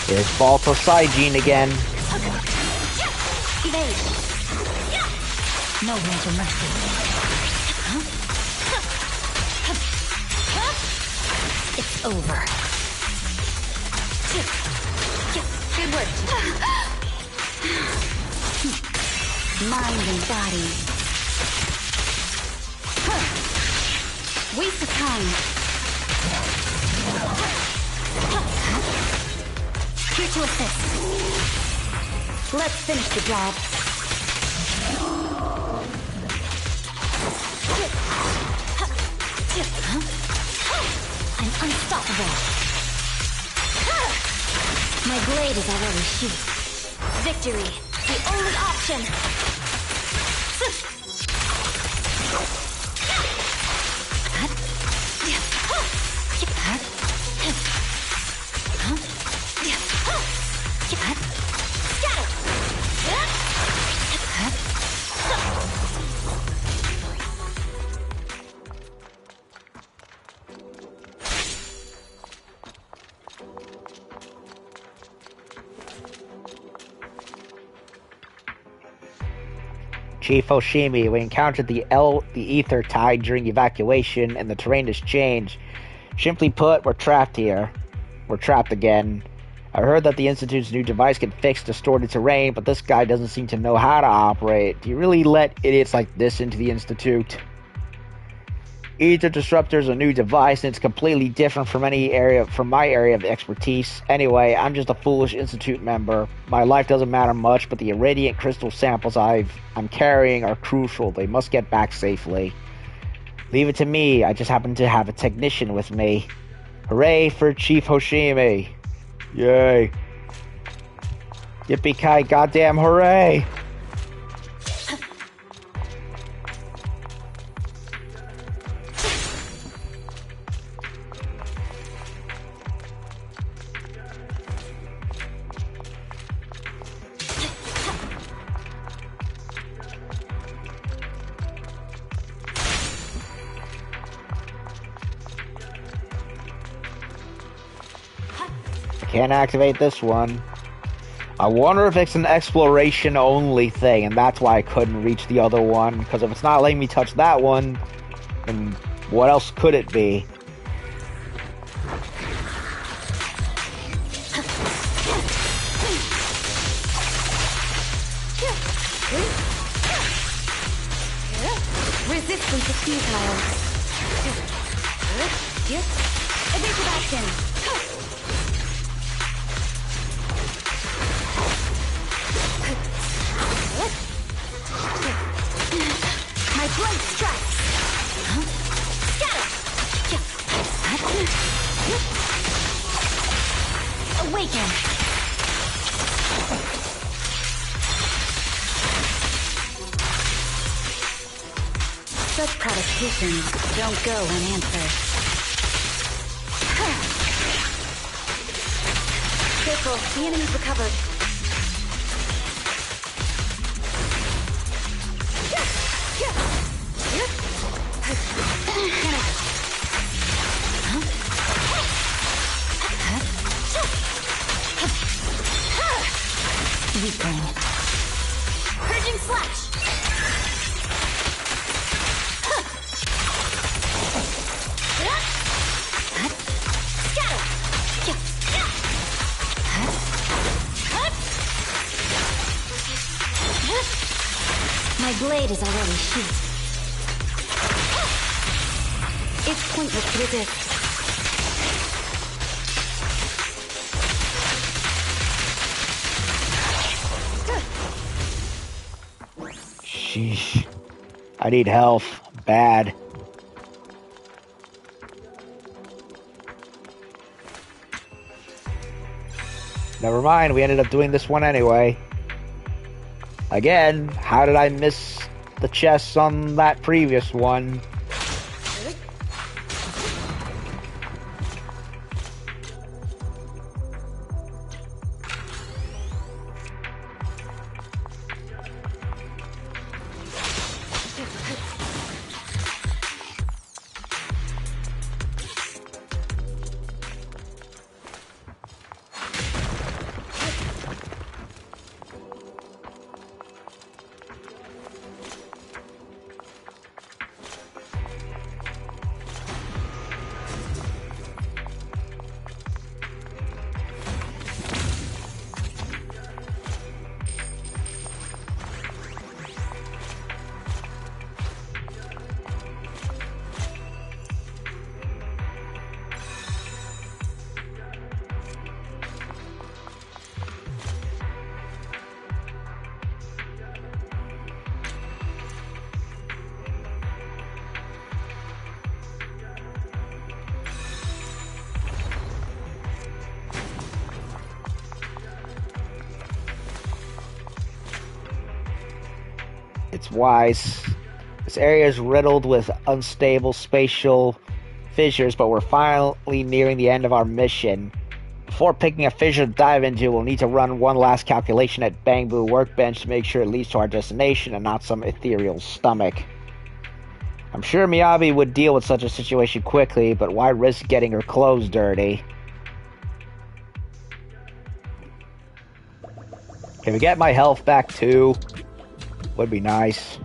There's Balto Saijin again. Evade. No room for mercy. It's over. Good work. Mind and body. Waste of time. Here to assist. Let's finish the job. I'm unstoppable. My blade is already sheathed. Victory, the only option. Chief Oshimi, we encountered the ether tide during evacuation, and the terrain has changed. Simply put, we're trapped here. We're trapped again. I heard that the Institute's new device can fix distorted terrain, but this guy doesn't seem to know how to operate. Do you really let idiots like this into the Institute? Ether Disruptor is a new device, and it's completely different from my area of expertise. Anyway, I'm just a foolish Institute member. My life doesn't matter much, but the irradiant crystal samples I'm carrying are crucial. They must get back safely. Leave it to me. I just happen to have a technician with me. Hooray for Chief Hoshimi. Yay. Yippee-ki, goddamn hooray! Can't activate this one. I wonder if it's an exploration only thing, and that's why I couldn't reach the other one. Because if it's not letting me touch that one, then what else could it be? Resistance is futile. Evasive action. My blade strikes. Scatter. Awaken. Such provocations don't go unanswered. Careful, the enemy's recovered. Weakling. Purging slash! My blade is already sheathed. It's pointless to resist. Sheesh. I need health. Bad. Never mind, we ended up doing this one anyway. Again, how did I miss the chests on that previous one? It's wise. This area is riddled with unstable spatial fissures, but we're finally nearing the end of our mission. Before picking a fissure to dive into, we'll need to run one last calculation at Bangbu Workbench to make sure it leads to our destination and not some ethereal stomach. I'm sure Miyabi would deal with such a situation quickly, but why risk getting her clothes dirty? Can we get my health back too? Would be nice.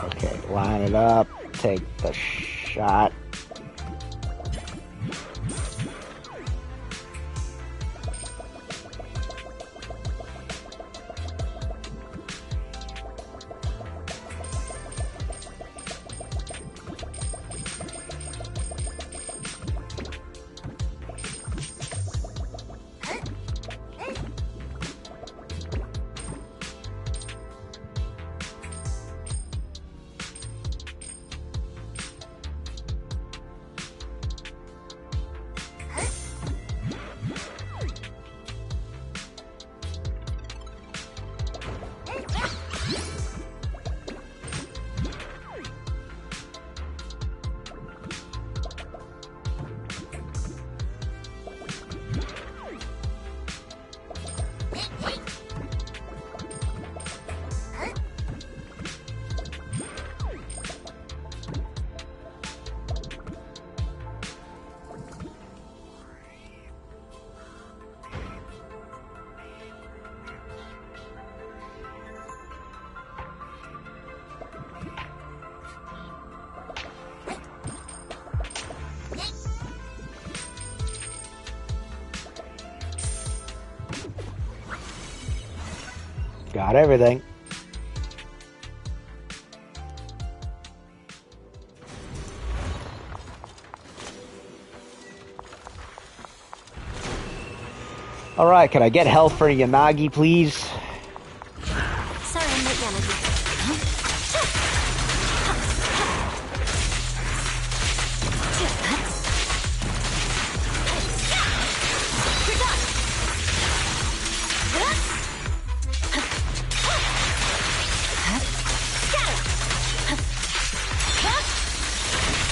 Okay, line it up. Take the shot. Got everything. Alright, can I get health for Yanagi, please? Sorry, I'm late, Yanagi.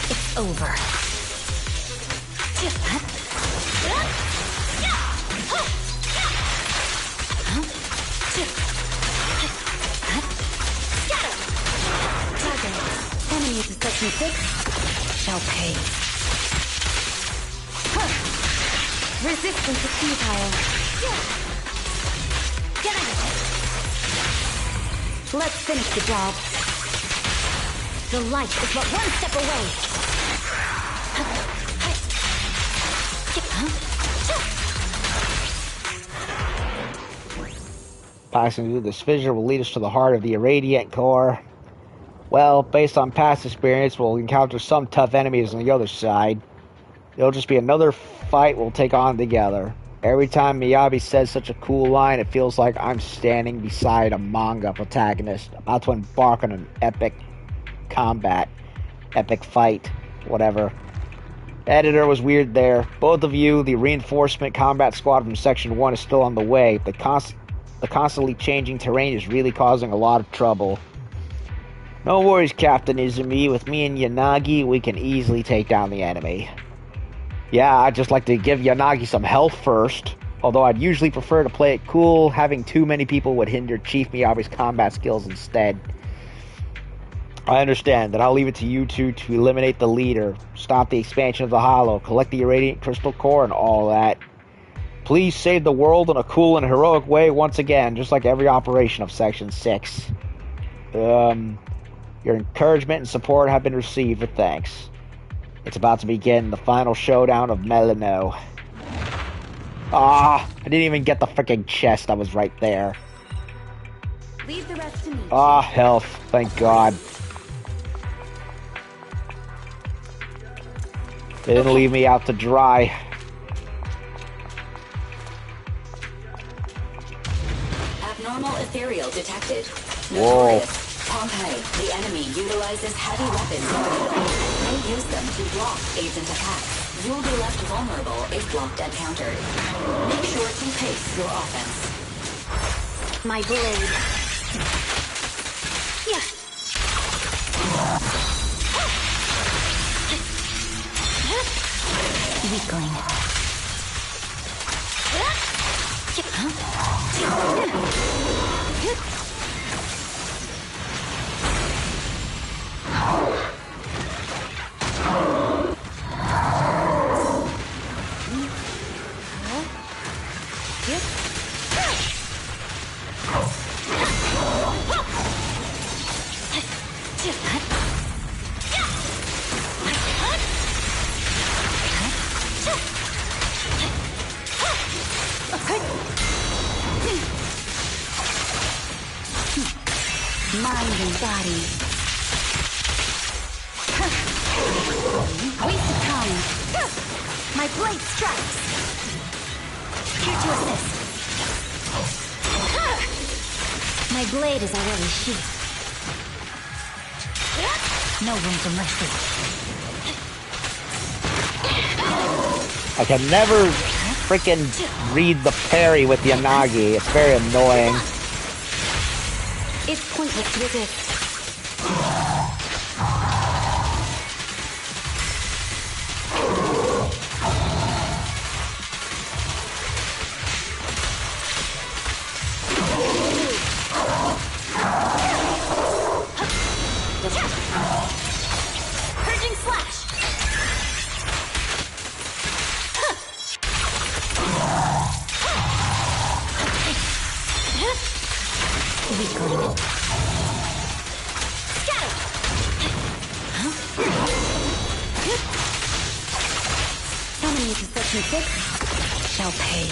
It's over. Enemy to section 6 shall pay. Resistance is futile. Get out of it. Let's finish the job. The light is but one step away. Passing through this fissure will lead us to the heart of the Irradiant Core. Well, based on past experience, we'll encounter some tough enemies on the other side. It'll just be another fight we'll take on together. Every time Miyabi says such a cool line, it feels like I'm standing beside a manga protagonist, about to embark on an epic combat, epic fight, whatever. The editor was weird there. Both of you, the reinforcement combat squad from Section 1 is still on the way. The constantly changing terrain is really causing a lot of trouble. No worries, Captain Izumi. With me and Yanagi, we can easily take down the enemy. Yeah, I'd just like to give Yanagi some health first. Although I'd usually prefer to play it cool, having too many people would hinder Chief Miyabi's combat skills instead. I understand that I'll leave it to you two to eliminate the leader, stop the expansion of the Hollow, collect the Irradiant Crystal Core, and all that. Please save the world in a cool and heroic way once again, just like every operation of Section 6. Your encouragement and support have been received with thanks. It's about to begin the final showdown of Melino. I didn't even get the freaking chest that was right there. Leave the rest to me. Health. Thank God. They didn't leave me out to dry. Abnormal ethereal detected. Whoa. Notorious. Pompeii, the enemy utilizes heavy weapons in battle. They use them to block agent attacks. You'll be left vulnerable if blocked and countered. Make sure to pace your offense. My blade. Yeah. Weakling. Mind and body. Wasted time. My blade strikes. Here to assist. My blade is already sheathed. No room for mercy. I can never freaking read the parry with the Yanagi. It's very annoying. It's pointless to resist. Purging slash. Weakling. Scatter. Summoning to section 6 shall pay.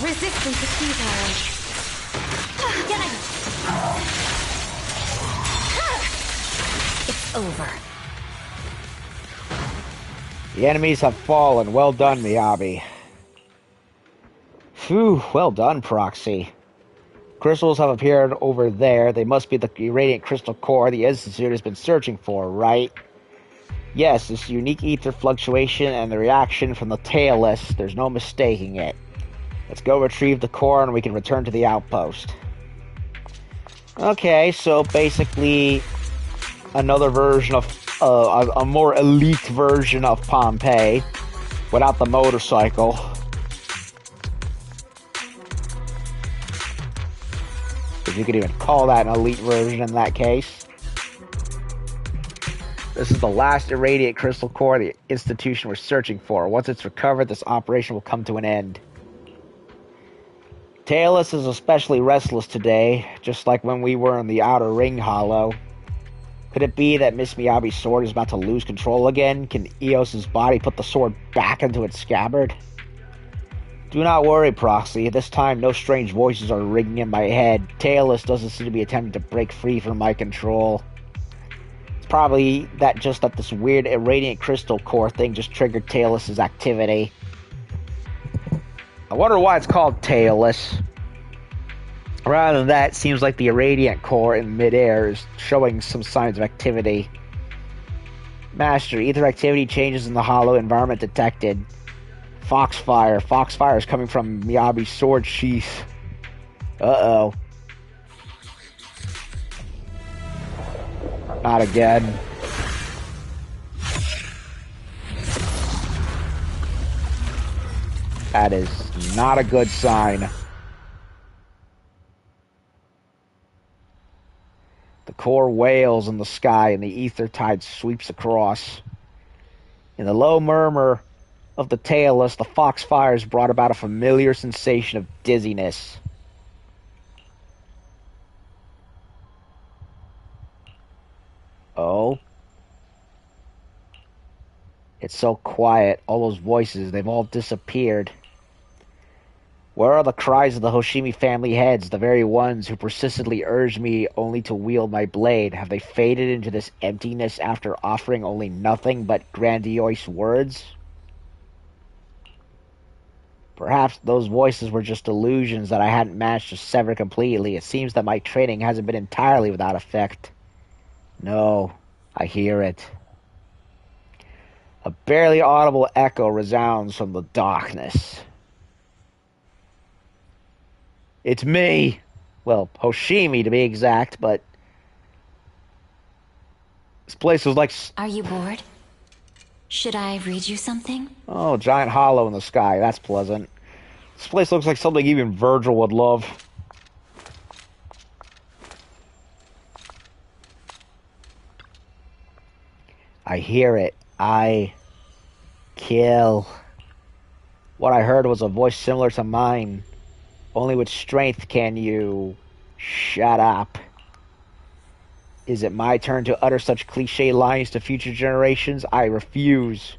Resistance is futile. It's over. The enemies have fallen. Well done, Miyabi. Phew, well done, Proxy. Crystals have appeared over there. They must be the irradiant crystal core the Institute has been searching for, right? Yes, this unique ether fluctuation and the reaction from the tailless, there's no mistaking it. Let's go retrieve the core and we can return to the outpost. Okay, so basically another version of, a more elite version of Pompeii without the motorcycle. If you could even call that an elite version in that case. This is the last irradiate crystal core the institution was searching for. Once it's recovered, this operation will come to an end. Tailless is especially restless today, just like when we were in the outer ring hollow. Could it be that Miss Miyabi's sword is about to lose control again? Can Eos's body put the sword back into its scabbard? Do not worry, Proxy. This time, no strange voices are ringing in my head. Tailless doesn't seem to be attempting to break free from my control. It's probably that this weird irradiant crystal core thing just triggered Tailless's activity. I wonder why it's called Tailless. Rather than that, it seems like the irradiant core in midair is showing some signs of activity. Master, ether activity changes in the hollow environment detected. Foxfire. Foxfire is coming from Miyabi's sword sheath. Uh-oh. Not again. That is not a good sign. The core wails in the sky and the ether tide sweeps across. In the low murmur of the tailless, the foxfires brought about a familiar sensation of dizziness. Oh? It's so quiet. All those voices, they've all disappeared. Where are the cries of the Hoshimi family heads, the very ones who persistently urged me only to wield my blade? Have they faded into this emptiness after offering only nothing but grandiose words? Perhaps those voices were just illusions that I hadn't managed to sever completely. It seems that my training hasn't been entirely without effect. No, I hear it. A barely audible echo resounds from the darkness. It's me. Well, Hoshimi to be exact, but this place was like... Are you bored? Should I read you something? Oh, giant hollow in the sky. That's pleasant. This place looks like something even Virgil would love. I hear it. I kill. What I heard was a voice similar to mine. Only with strength can you Shut up. Is it my turn to utter such cliche lines to future generations? I refuse.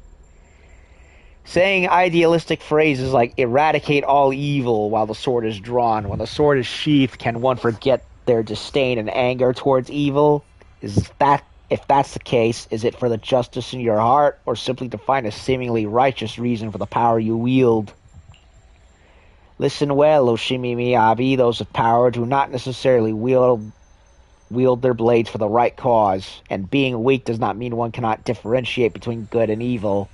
Saying idealistic phrases like eradicate all evil while the sword is drawn, when the sword is sheathed, can one forget their disdain and anger towards evil? If that's the case, is it for the justice in your heart, or simply to find a seemingly righteous reason for the power you wield? Listen well, Oshimi Miyabi, those of power do not necessarily wield their blades for the right cause, and being weak does not mean one cannot differentiate between good and evil.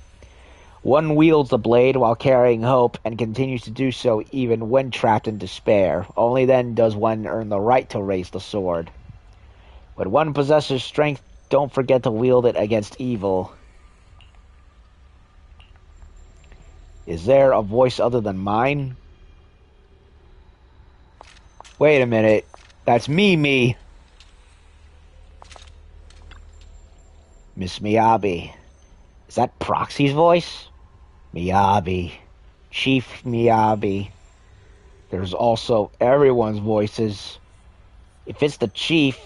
One wields the blade while carrying hope, and continues to do so even when trapped in despair. Only then does one earn the right to raise the sword. When one possesses strength, don't forget to wield it against evil. Is there a voice other than mine? Wait a minute. That's me. Miss Miyabi. Is that Proxy's voice? Miyabi. Chief Miyabi. There's also everyone's voices. If it's the chief,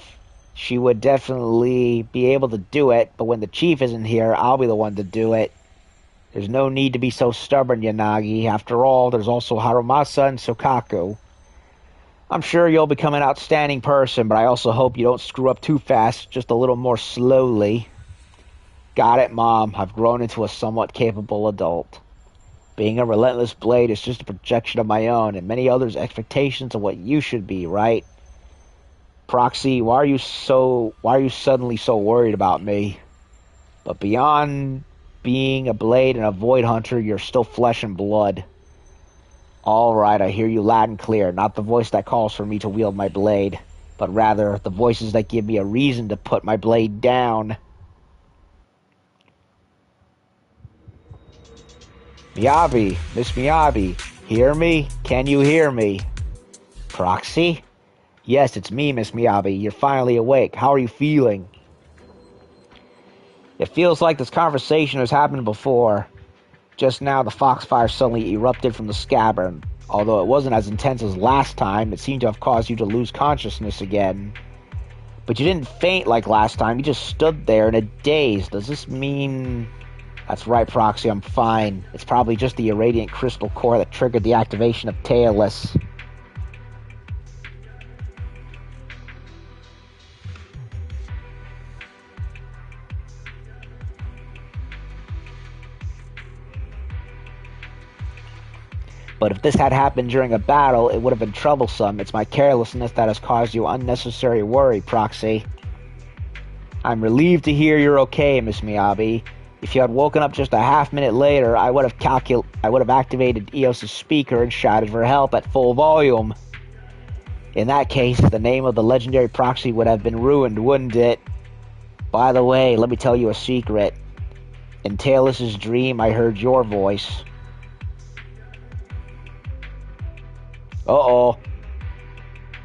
she would definitely be able to do it, but when the chief isn't here, I'll be the one to do it. There's no need to be so stubborn, Yanagi. After all, there's also Harumasa and Sokaku. I'm sure you'll become an outstanding person, but I also hope you don't screw up too fast, just a little more slowly. Got it, Mom. I've grown into a somewhat capable adult. Being a relentless blade is just a projection of my own and many others' expectations of what you should be, right? Proxy, why are you suddenly so worried about me? But beyond being a blade and a void hunter, you're still flesh and blood. All right, I hear you loud and clear. Not the voice that calls for me to wield my blade, but rather the voices that give me a reason to put my blade down. Miyabi, Miss Miyabi, hear me? Can you hear me? Proxy? Yes, it's me, Miss Miyabi. You're finally awake. How are you feeling? It feels like this conversation has happened before. Just now, the foxfire suddenly erupted from the scabbard. Although it wasn't as intense as last time, it seemed to have caused you to lose consciousness again. But you didn't faint like last time. You just stood there in a daze. Does this mean... That's right, Proxy, I'm fine. It's probably just the irradiant crystal core that triggered the activation of Tailless. But if this had happened during a battle, it would have been troublesome. It's my carelessness that has caused you unnecessary worry, Proxy. I'm relieved to hear you're okay, Miss Miyabi. If you had woken up just a half minute later, I would have activated Eos's speaker and shouted for help at full volume. In that case, the name of the legendary Proxy would have been ruined, wouldn't it? By the way, let me tell you a secret. In Tailless's dream, I heard your voice. Uh-oh.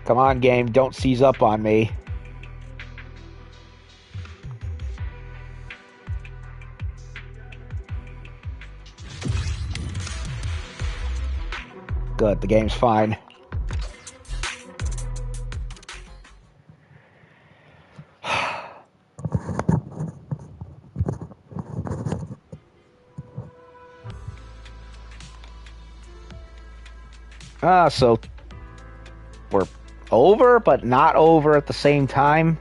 Come on, game, don't seize up on me. Good, the game's fine. So we're over, but not over at the same time.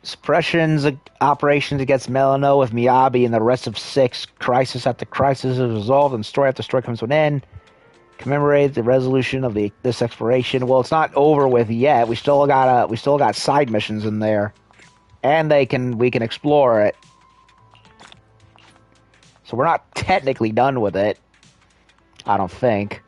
Suppressions operations against Melano with Miyabi and the rest of 6. Crisis after crisis is resolved and story after story comes to an end. Commemorate the resolution of this exploration. Well, it's not over with yet. We still got side missions in there, and we can explore it. So we're not technically done with it. I don't think.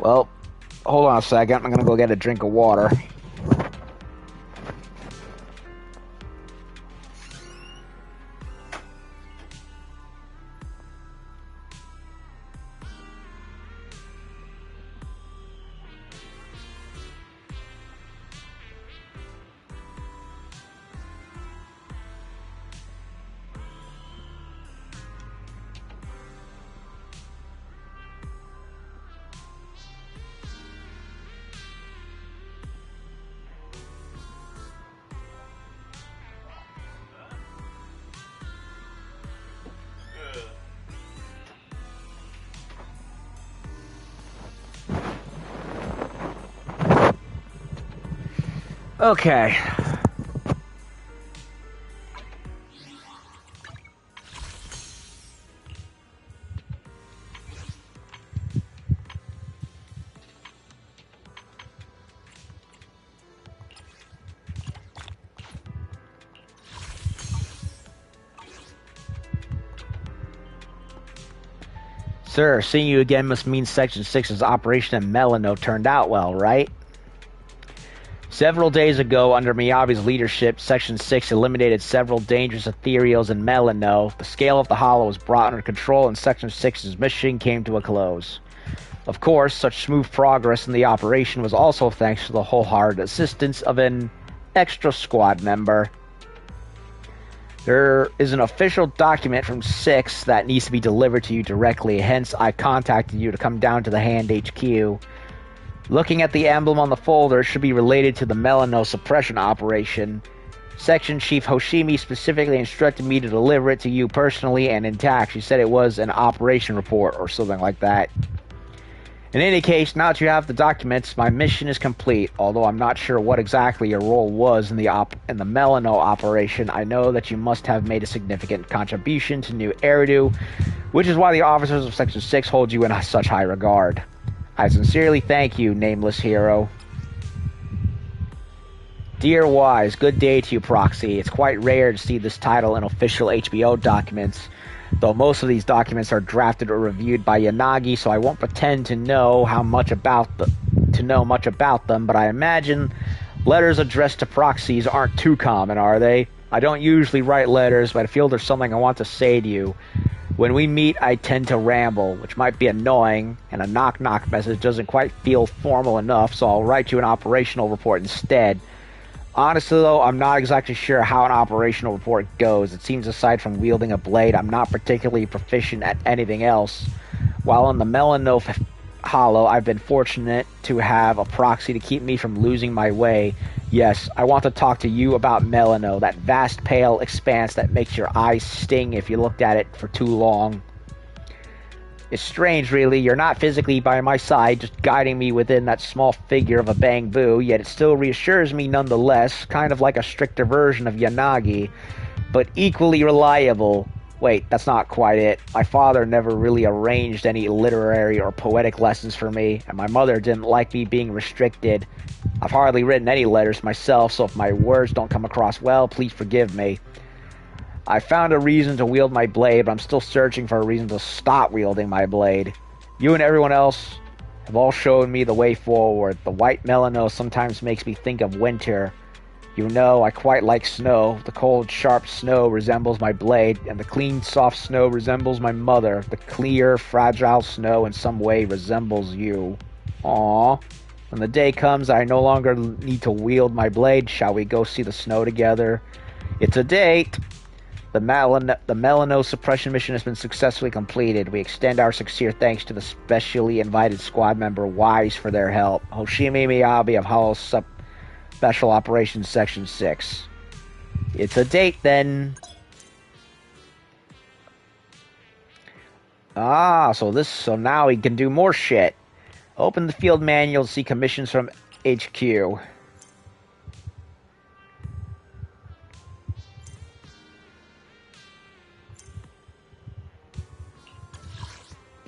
Well, hold on a second. I'm gonna go get a drink of water. Okay. Sir, seeing you again must mean Section 6's operation in Melano turned out well, right? Several days ago, under Miyabi's leadership, Section 6 eliminated several dangerous ethereals in Melano. The scale of the Hollow was brought under control and Section 6's mission came to a close. Of course, such smooth progress in the operation was also thanks to the wholehearted assistance of an extra squad member. There is an official document from 6 that needs to be delivered to you directly, hence I contacted you to come down to the Hand HQ. Looking at the emblem on the folder, it should be related to the Melano suppression operation. Section Chief Hoshimi specifically instructed me to deliver it to you personally and intact. She said it was an operation report or something like that. In any case, now that you have the documents, my mission is complete. Although I'm not sure what exactly your role was in the Melano operation, I know that you must have made a significant contribution to New Eridu, which is why the officers of Section 6 hold you in such high regard. I sincerely thank you, nameless hero. Dear Wise, good day to you, Proxy. It's quite rare to see this title in official HBO documents, though most of these documents are drafted or reviewed by Yanagi, so I won't pretend to know much about them, but I imagine letters addressed to proxies aren't too common, are they? I don't usually write letters, but I feel there's something I want to say to you. When we meet, I tend to ramble, which might be annoying, and a knock-knock message doesn't quite feel formal enough, so I'll write you an operational report instead. Honestly, though, I'm not exactly sure how an operational report goes. It seems aside from wielding a blade, I'm not particularly proficient at anything else. While in the Melano Hollow, I've been fortunate to have a proxy to keep me from losing my way. Yes, I want to talk to you about Melano, that vast pale expanse that makes your eyes sting if you looked at it for too long. It's strange, really. You're not physically by my side, just guiding me within that small figure of a bamboo, yet it still reassures me nonetheless, kind of like a stricter version of Yanagi, but equally reliable. Wait, that's not quite it. My father never really arranged any literary or poetic lessons for me, and my mother didn't like me being restricted. I've hardly written any letters myself, so if my words don't come across well, please forgive me. I found a reason to wield my blade, but I'm still searching for a reason to stop wielding my blade. You and everyone else have all shown me the way forward. The white Melano sometimes makes me think of winter. You know, I quite like snow. The cold, sharp snow resembles my blade, and the clean, soft snow resembles my mother. The clear, fragile snow in some way resembles you. Aww. When the day comes, I no longer need to wield my blade. Shall we go see the snow together? It's a date! The Melano suppression mission has been successfully completed. We extend our sincere thanks to the specially invited squad member Wise for their help. Hoshimi Miyabi of Hollow Special Operations Section 6. It's a date, then. So now we can do more shit. Open the field manual to see commissions from HQ.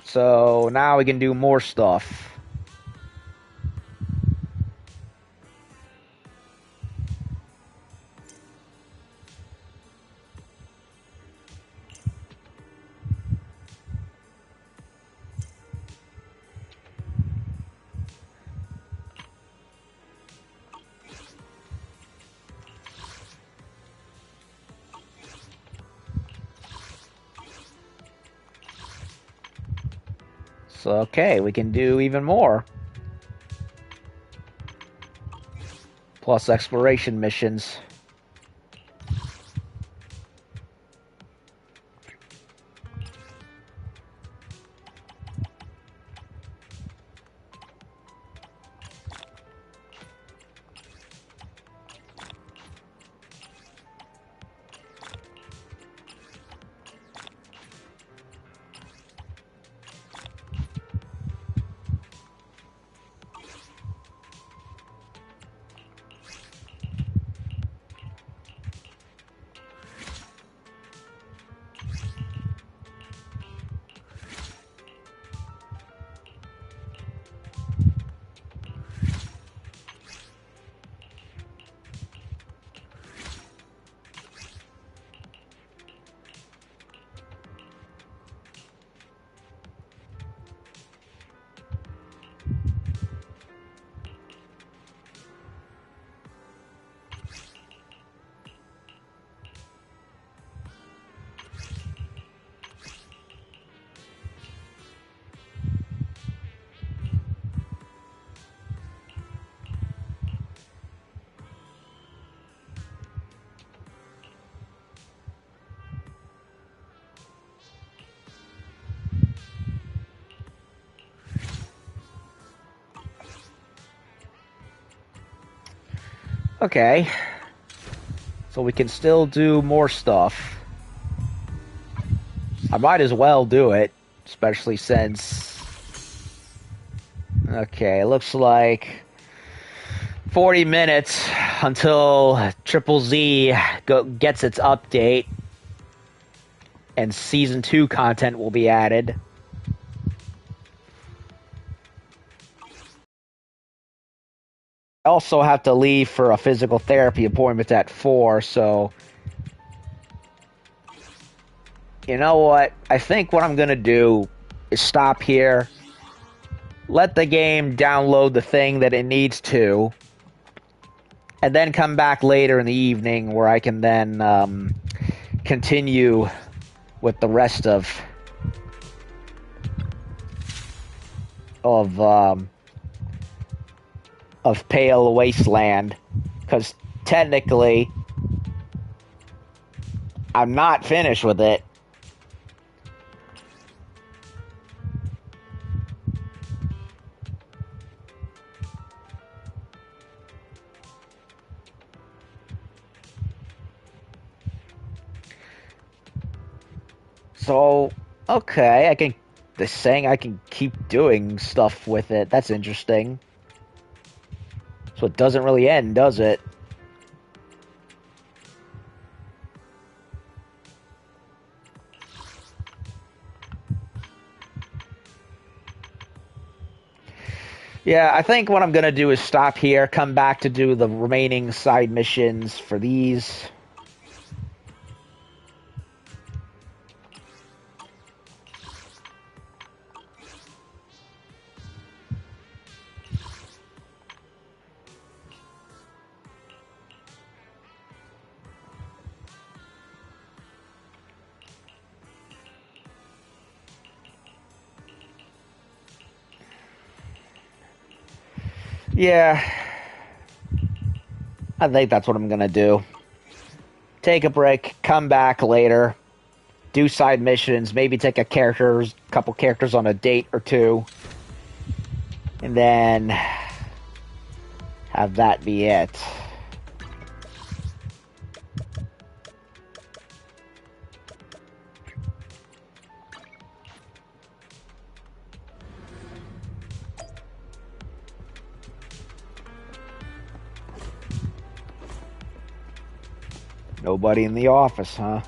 So now we can do more stuff. So, okay, we can do even more. Plus exploration missions. Okay. So we can still do more stuff. I might as well do it, especially since... Okay, it looks like 40 minutes until Triple Z gets its update and Season 2 content will be added. I also have to leave for a physical therapy appointment at 4, so... You know what? I think what I'm gonna do is stop here, let the game download the thing that it needs to, and then come back later in the evening where I can then continue with the rest of Pale Wasteland, because technically I'm not finished with it. So, okay, I can... They're saying I can keep doing stuff with it. That's interesting. So it doesn't really end, does it? Yeah, I think what I'm gonna do is stop here, come back to do the remaining side missions for these. Yeah, I think that's what I'm gonna do. Take a break, come back later, do side missions, maybe take couple characters on a date or two, and then have that be it. Nobody in the office, huh?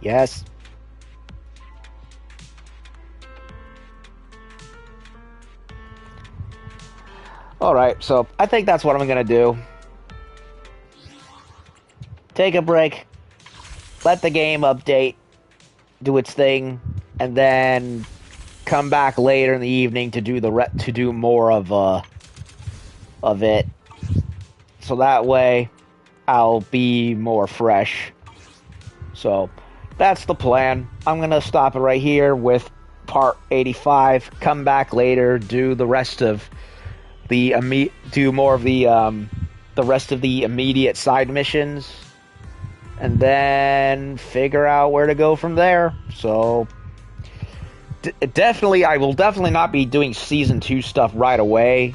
Yes. Alright, so I think that's what I'm gonna do. Take a break, let the game update, do its thing, and then come back later in the evening to do more of it. So that way I'll be more fresh. So that's the plan. I'm gonna stop it right here with part 85. Come back later, do the rest of the rest of the immediate side missions, and then figure out where to go from there. So I will definitely not be doing Season 2 stuff right away.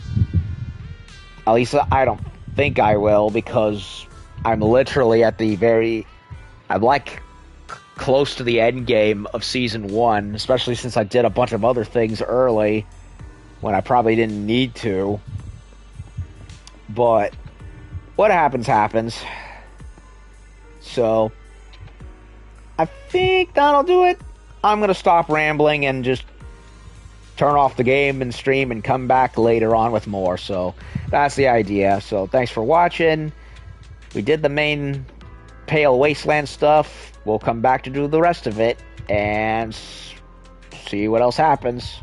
At least I don't think I will, because I'm literally I'm like close to the end game of Season 1, especially since I did a bunch of other things early when I probably didn't need to. But what happens, happens. So I think that'll do it. I'm going to stop rambling and just turn off the game and stream and come back later on with more. So that's the idea. So thanks for watching. We did the main Pale Wasteland stuff. We'll come back to do the rest of it and see what else happens.